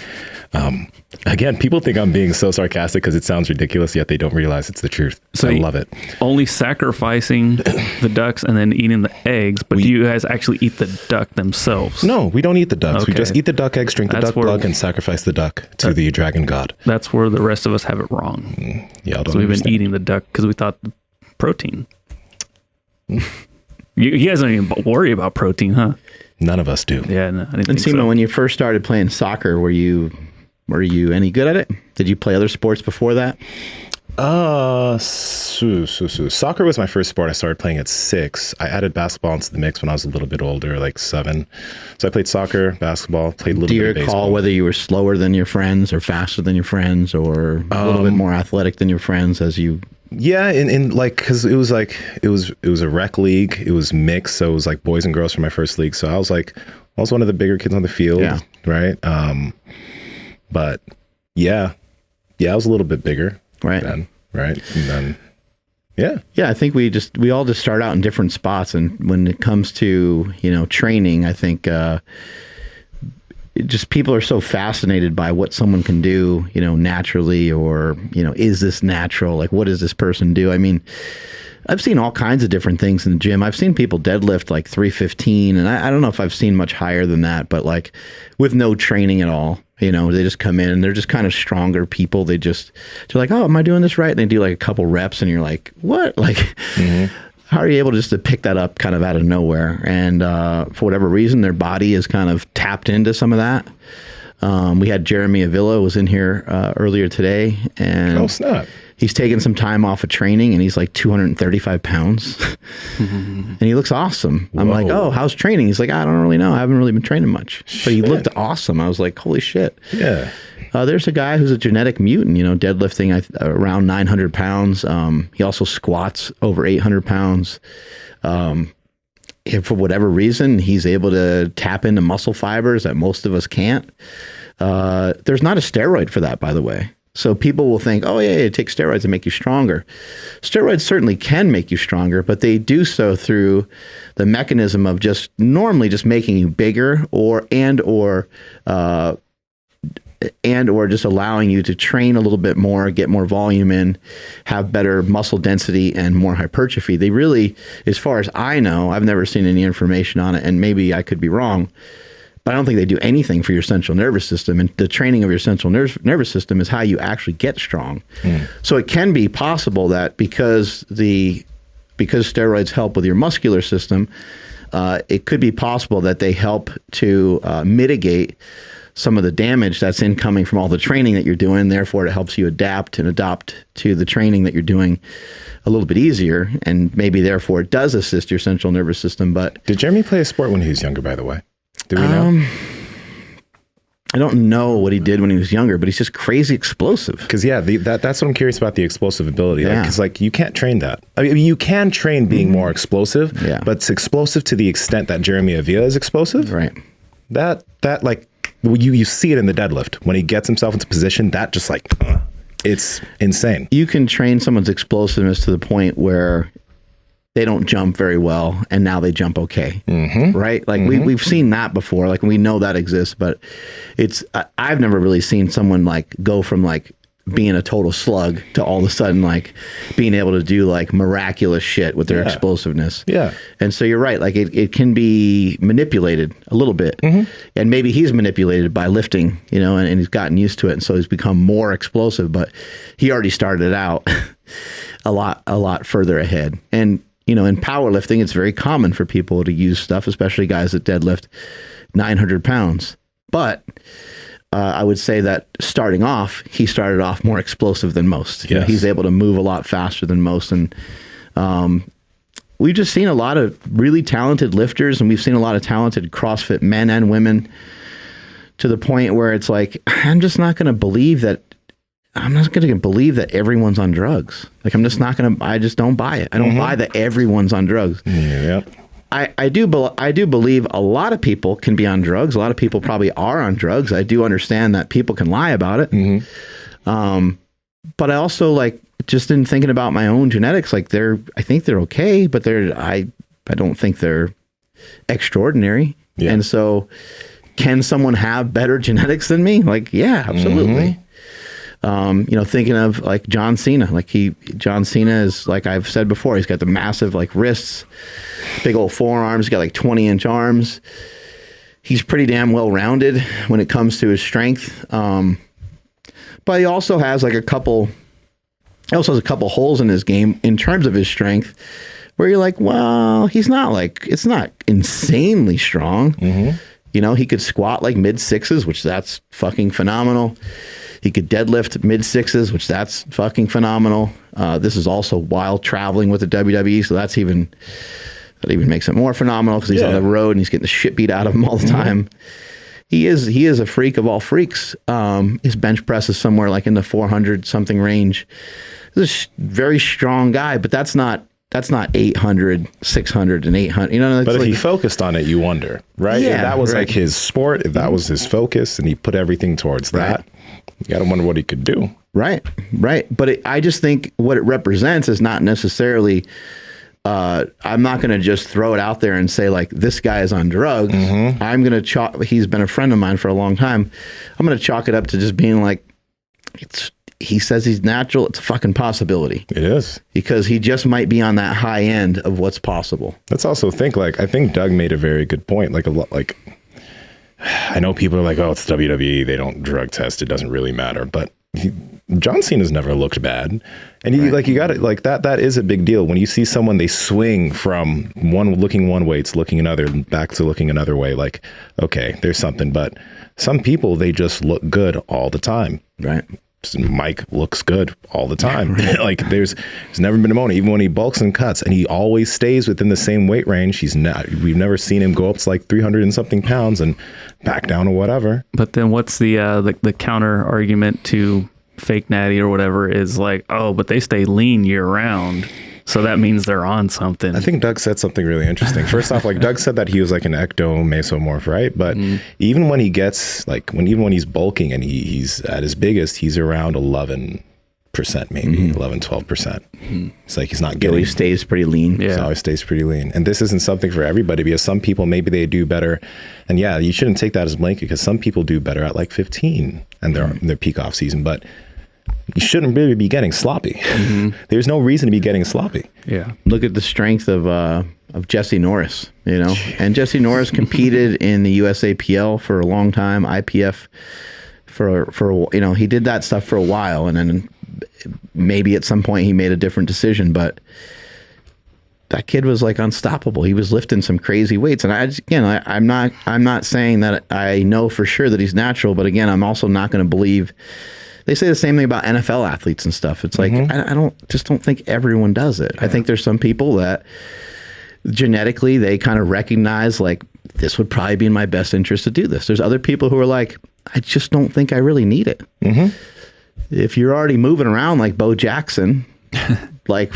Again, people think I'm being so sarcastic because it sounds ridiculous, yet they don't realize it's the truth. So I love it. Only sacrificing the ducks and then eating the eggs, but do you guys actually eat the duck themselves? No, we don't eat the ducks. Okay. We just eat the duck eggs, drink the duck blood, and sacrifice the duck to the dragon god. That's where the rest of us have it wrong. Yeah, so we've been eating the duck because we thought the protein. You guys don't even worry about protein, huh? None of us do. Yeah, no, I didn't And think Simo, so. when you first started playing soccer, were you any good at it? Did you play other sports before that? Soccer was my first sport. I started playing at 6. I added basketball into the mix when I was a little bit older, like 7. So I played soccer, basketball, played a little bit of baseball. Do you recall whether you were slower than your friends or faster than your friends or a little bit more athletic than your friends as you... Yeah, in like, because it was a rec league. It was mixed, so it was like boys and girls for my first league. So I was one of the bigger kids on the field, right? But yeah, I was a little bit bigger right then, right? And then Yeah. Yeah, I think we all just start out in different spots, and when it comes to, training, I think just people are so fascinated by what someone can do, naturally, or is this natural? Like, what does this person do? I mean, I've seen all kinds of different things in the gym. I've seen people deadlift like 315, and I don't know if I've seen much higher than that, but like with no training at all. They just come in and they're just kind of stronger people. They're like, oh, am I doing this right? And they do like a couple reps, and you're like, what? Like, how are you able just to pick that up kind of out of nowhere? And for whatever reason, their body is kind of tapped into some of that. We had Jeremy Avila was in here earlier today, and Oh, snap. he's taken some time off of training, and he's like 235 pounds and he looks awesome. I'm like, oh, how's training? He's like, I don't really know. I haven't really been training much, but he looked awesome. I was like, holy shit. Yeah. There's a guy who's a genetic mutant, deadlifting around 900 pounds. He also squats over 800 pounds. If for whatever reason, he's able to tap into muscle fibers that most of us can't. There's not a steroid for that, by the way. So people will think, oh, yeah, take steroids to make you stronger. Steroids certainly can make you stronger, but they do so through the mechanism of just normally just making you bigger or just allowing you to train a little bit more, get more volume in, have better muscle density and more hypertrophy. They really, as far as I know, I've never seen any information on it, and maybe I could be wrong, but I don't think they do anything for your central nervous system. And the training of your central nervous system is how you actually get strong. So it can be possible that because steroids help with your muscular system, it could be possible that they help to mitigate some of the damage that's incoming from all the training that you're doing. Therefore, it helps you adapt and adopt to the training that you're doing a little bit easier. And maybe therefore it does assist your central nervous system. But Did Jeremy play a sport when he was younger, by the way? Do we know? I don't know what he did when he was younger, but he's just crazy explosive. Because that's what I'm curious about, the explosive ability. Yeah. Because you can't train that. I mean, you can train being more explosive, but it's explosive to the extent that Jeremy Avila is explosive. Right. That like you see it in the deadlift when he gets himself into position. That just it's insane. You can train someone's explosiveness to the point where they don't jump very well, and now they jump okay, right? Like we've seen that before. Like we know that exists, but I've never really seen someone like go from like being a total slug to all of a sudden like being able to do like miraculous shit with their explosiveness. Yeah. And so you're right. Like it can be manipulated a little bit, and maybe he's manipulated by lifting, and he's gotten used to it, and so he's become more explosive. But he already started out a lot further ahead. And in powerlifting, it's very common for people to use stuff, especially guys that deadlift 900 pounds. But I would say that starting off, he started off more explosive than most. Yes. He's able to move a lot faster than most. And we've just seen a lot of really talented lifters, and we've seen a lot of talented CrossFit men and women, to the point where it's like, I'm not going to believe that everyone's on drugs. Like, I just don't buy it. I don't buy that everyone's on drugs. Yeah. I do believe a lot of people can be on drugs. A lot of people probably are on drugs. I do understand that people can lie about it. But I also just in thinking about my own genetics, I think they're okay, but I don't think they're extraordinary. Yeah. And so can someone have better genetics than me? Yeah, absolutely. Thinking of like John Cena, John Cena is, like I've said before, he's got the massive wrists, big old forearms, he's got 20-inch arms. He's pretty damn well rounded when it comes to his strength. But he also has a couple holes in his game in terms of his strength, where you're like, well, he's not it's not insanely strong. He could squat mid sixes, which that's fucking phenomenal. He could deadlift mid sixes, which that's fucking phenomenal. This is also while traveling with the WWE, so that even makes it more phenomenal because he's on the road and he's getting the shit beat out of him all the time. He is a freak of all freaks. His bench press is somewhere in the 400 something range. He's a very strong guy, but that's not 800, 600, and 800. But if he focused on it, you wonder, right? Yeah, if that was right. his sport, if that was his focus, and he put everything towards that, you got to wonder what he could do. Right. But I just think what it represents is not necessarily, I'm not going to just throw it out there and say like, this guy is on drugs. I'm going to he's been a friend of mine for a long time. I'm going to chalk it up to just being like, he says he's natural. It's a fucking possibility. It is. Because he just might be on that high end of what's possible. Let's also think I think Doug made a very good point. I know people are like, oh, it's WWE. They don't drug test. It doesn't really matter. But John Cena's never looked bad. And you got it like that. That is a big deal. When you see someone, they swing from looking one way to looking another, back to looking another way. Like, okay, there's something. But some people, they just look good all the time. Right. Mike looks good all the time. Like there's never been a moment, even when he bulks and cuts, and he always stays within the same weight range. We've never seen him go up to like 300 and something pounds and back down or whatever. But then what's the counter argument to fake natty or whatever is like, oh, but they stay lean year round. So that means they're on something. I think Doug said something really interesting. First off, like Doug said that he was like an ectomesomorph, right? But even when he gets even when he's bulking and he's at his biggest, he's around 11%, maybe 11, 12%. It's like he's not getting. He stays pretty lean. Yeah. He always stays pretty lean. And this isn't something for everybody because some people, maybe they do better. And yeah, you shouldn't take that as a blanket because some people do better at like 15 and their peak off season. But you shouldn't really be getting sloppy. There's no reason to be getting sloppy. Yeah. Look at the strength of Jesse Norris, and Jesse Norris competed in the USAPL for a long time, IPF for he did that stuff for a while. And then maybe at some point he made a different decision, but that kid was like unstoppable. He was lifting some crazy weights. And I'm not saying that I know for sure that he's natural, but again, I'm also not going to believe. They say the same thing about NFL athletes and stuff. It's like, I don't think everyone does it. I think there's some people that genetically they kind of recognize like, this would probably be in my best interest to do this. There's other people who are like, I just don't think I really need it. If you're already moving around like Bo Jackson, like,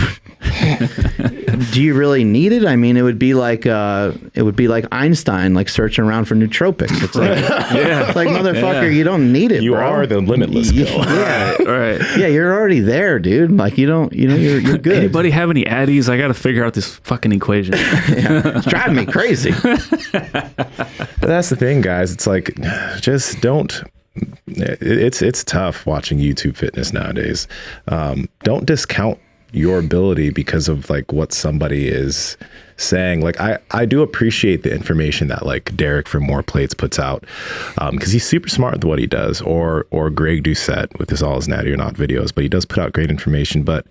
do you really need it? I mean, it would be like Einstein, like searching around for nootropics. It's like, like motherfucker, you don't need it. You bro. are the limitless. Yeah, right. Yeah, you're already there, dude. Like you don't, you're good. Anybody have any addies? I got to figure out this fucking equation. It's driving me crazy. But that's the thing, guys. It's like, just don't. It's tough watching YouTube fitness nowadays. Don't discount your ability because of like what somebody is saying. Like I do appreciate the information that like Derek from More Plates puts out, because he's super smart with what he does, or Greg Doucette with his All Is Natty or Not videos, but he does put out great information. But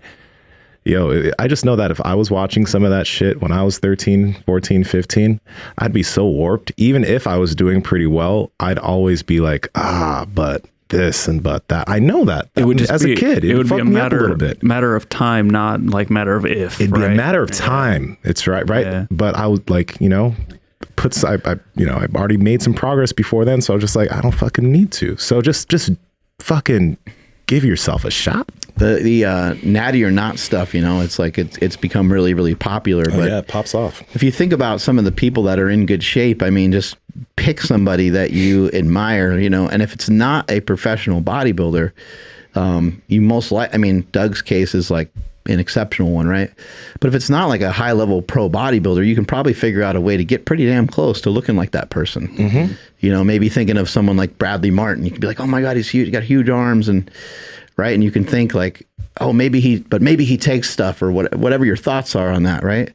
I just know that if I was watching some of that shit when I was 13, 14, 15, I'd be so warped. Even if I was doing pretty well, I'd always be like, but this and but that. I know that. It would just as be, a kid. It would be a matter of time, not like matter of if. It'd be a matter of time. It's right. Yeah. But I would like, I've already made some progress before then. So I was just like, I don't fucking need to. So just fucking give yourself a shot. The natty or not stuff, it's like it's become really, really popular. But yeah, it pops off. If you think about some of the people that are in good shape, I mean, just pick somebody that you admire, and if it's not a professional bodybuilder, you most likely, I mean, Doug's case is like an exceptional one, right? But if it's not like a high level pro bodybuilder, you can probably figure out a way to get pretty damn close to looking like that person. Maybe thinking of someone like Bradley Martin, you can be like, oh my God, he's huge, he got huge arms and right. And you can think like, oh, maybe he takes stuff or whatever your thoughts are on that. Right.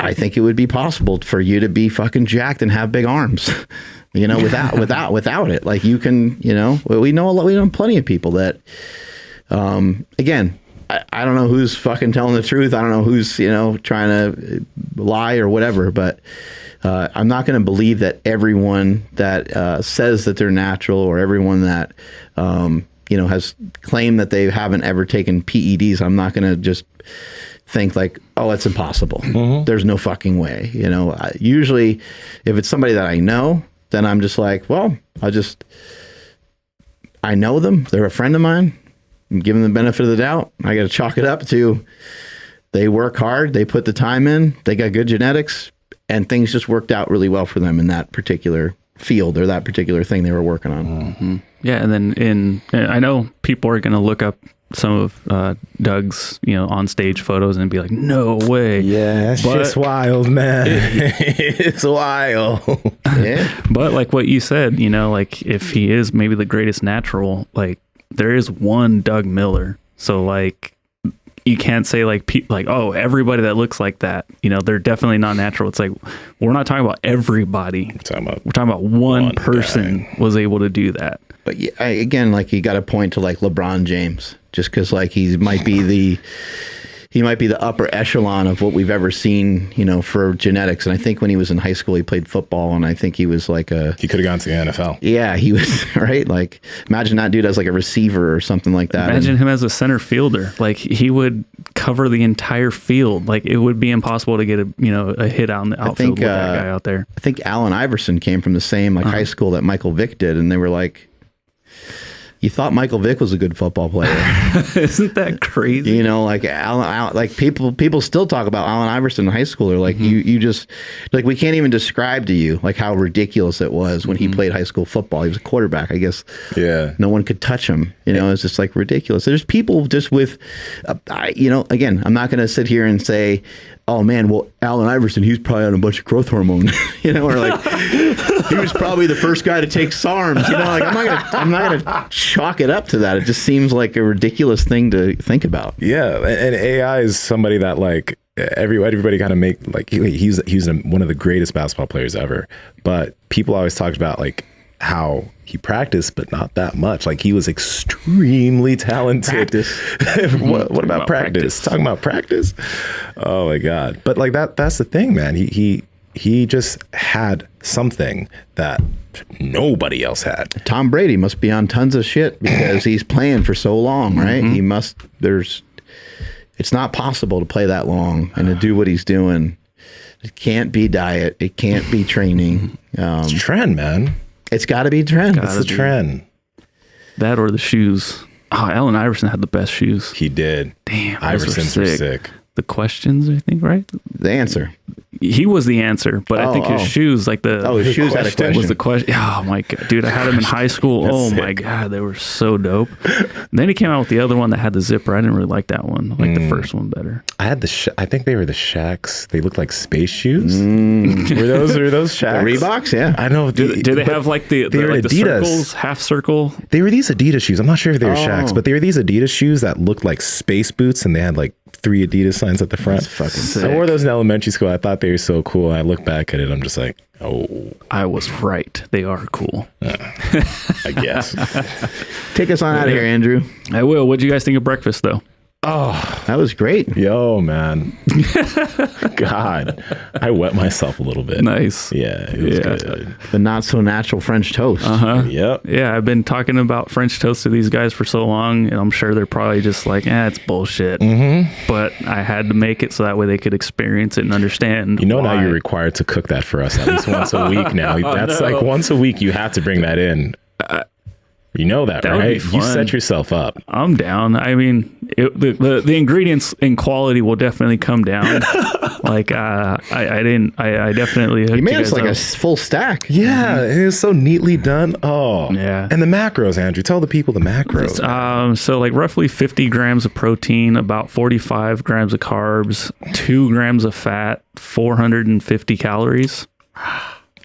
I think it would be possible for you to be fucking jacked and have big arms, without it. Like you can, we know plenty of people that, again, I don't know who's fucking telling the truth. I don't know who's, trying to lie or whatever, but I'm not going to believe that everyone that says that they're natural or everyone that, has claimed that they haven't ever taken PEDs. I'm not going to just think like, oh, it's impossible. There's no fucking way. Usually if it's somebody that I know, then I'm just like, well, I know them. They're a friend of mine. I'm giving them the benefit of the doubt. I got to chalk it up to they work hard. They put the time in. They got good genetics and things just worked out really well for them in that particular field or that particular thing they were working on. Yeah, and then I know people are going to look up some of Doug's, on stage photos and be like, no way. Yeah, that's just wild, man. It's wild. Yeah. But like what you said, like if he is maybe the greatest natural, like there is one Doug Miller. So like you can't say like oh, everybody that looks like that, they're definitely not natural. It's like we're not talking about everybody. We're talking about one person was able to do that. But yeah, again, like you got to point to like LeBron James, just because like he might be the upper echelon of what we've ever seen, for genetics. And I think when he was in high school, he played football, and I think he was like he could have gone to the NFL. Yeah, he was right. Like imagine that dude as like a receiver or something like that. Imagine him as a center fielder. Like he would cover the entire field. Like it would be impossible to get a hit on the outfield with that guy out there. I think Allen Iverson came from the same high school that Michael Vick did, and they were like, you thought Michael Vick was a good football player. Isn't that crazy? Like Allen, like people still talk about Allen Iverson in high school. They're like, you just like, we can't even describe to you like how ridiculous it was when he played high school football. He was a quarterback, I guess. Yeah. No one could touch him. It's just like ridiculous. There's people just with, again, I'm not going to sit here and say, oh man, well, Allen Iverson, he was probably on a bunch of growth hormone, or like he was probably the first guy to take SARMs, like I'm not gonna chalk it up to that. It just seems like a ridiculous thing to think about. Yeah, and AI is somebody that like everybody kind of make like he's one of the greatest basketball players ever, but people always talked about like how he practiced, but not that much. Like he was extremely talented. What about practice? Talking about practice? Oh my God. But like that's the thing, man. He just had something that nobody else had. Tom Brady must be on tons of shit because he's playing for so long, right? He must, it's not possible to play that long and to do what he's doing. It can't be diet. It can't be training. It's a trend, man. It's got to be trend. It's the trend. That or the shoes. Oh, Allen Iverson had the best shoes. He did. Damn, Iverson's were sick. The questions, I think, right? The answer. He was the answer, but I think his shoes, like his shoes had a question. Was the question. Oh my God, dude, I had him in high school. Oh my God, they were so dope. And then he came out with the other one that had the zipper. I didn't really like that one. I like the first one better. I had I think they were the Shaqs. They looked like space shoes. Were those Shaqs? The Reeboks, yeah. I know. Do they have like the circles, half circle? They were these Adidas shoes. I'm not sure if they were Shaqs, but they were these Adidas shoes that looked like space boots, and they had like 3 Adidas signs at the front. That's fucking sick. I wore those in elementary school. I thought they were so cool. I look back at it, I'm just like, oh. I was right. They are cool. I guess. Take us on out of here, Andrew. I will. What do you guys think of breakfast, though? Oh, that was great. Yo, man. God, I wet myself a little bit. Nice. Yeah, it was good. The not so natural French toast. Yep. Yeah, I've been talking about French toast to these guys for so long, and I'm sure they're probably just like, it's bullshit. But I had to make it so that way they could experience it and understand. Now you're required to cook that for us at least once a week now. That's like once a week you have to bring that in. You know that, right? You set yourself up. I'm down. I mean, the ingredients in quality will definitely come down. Like I definitely you made us like a full stack. Yeah, it was so neatly done. Oh yeah. And the macros, Andrew. Tell the people the macros. So like roughly 50 grams of protein, about 45 grams of carbs, 2 grams of fat, 450 calories.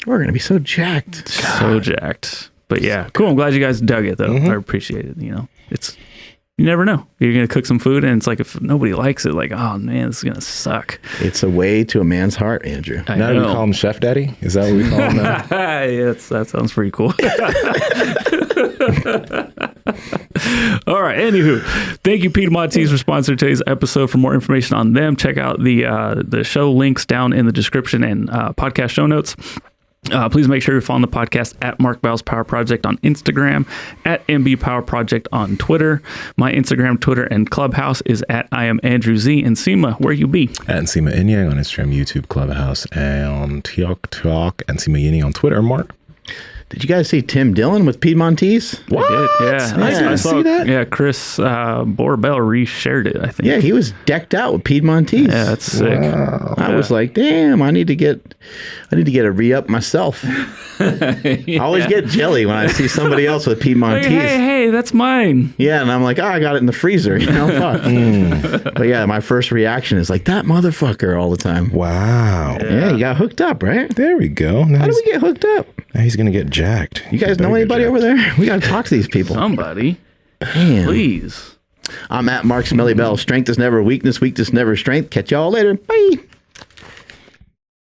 We're gonna be so jacked. So jacked. But yeah, cool. I'm glad you guys dug it, though. I appreciate it. You never know. You're going to cook some food, and it's like if nobody likes it, like, oh, man, this is going to suck. It's a way to a man's heart, Andrew. Now we call him Chef Daddy? Is that what we call him now? Yes, that sounds pretty cool. All right. Anywho, thank you, Piedmontese, for sponsoring today's episode. For more information on them, check out the show links down in the description and podcast show notes. Please make sure you follow the podcast at Mark Bowles Power Project on Instagram, at MB Power Project on Twitter. My Instagram, Twitter, and Clubhouse is at I am Andrew Z. And Nsima, where you be? At Nsima Inyang on Instagram, YouTube, Clubhouse, and TikTok, and Nsima Yini on Twitter. Mark? Did you guys see Tim Dillon with Piedmontese? What? Yeah, I didn't see that. Yeah, Chris Borbell reshared it, I think. Yeah, he was decked out with Piedmontese. Yeah, that's sick. Wow. I was like, damn, I need to get a re-up myself. I always get jelly when I see somebody else with Piedmontese. Hey, that's mine. Yeah, and I'm like, I got it in the freezer. Fuck. But yeah, my first reaction is like, that motherfucker all the time. Wow. Yeah, you got hooked up, right? There we go. Now How do we get hooked up? now he's gonna get jacked. You guys know anybody over there? We got to talk to these people. Somebody, Damn. please. I'm at Mark Smelly Bell. Strength is never weakness. Weakness never strength. Catch y'all later. Bye.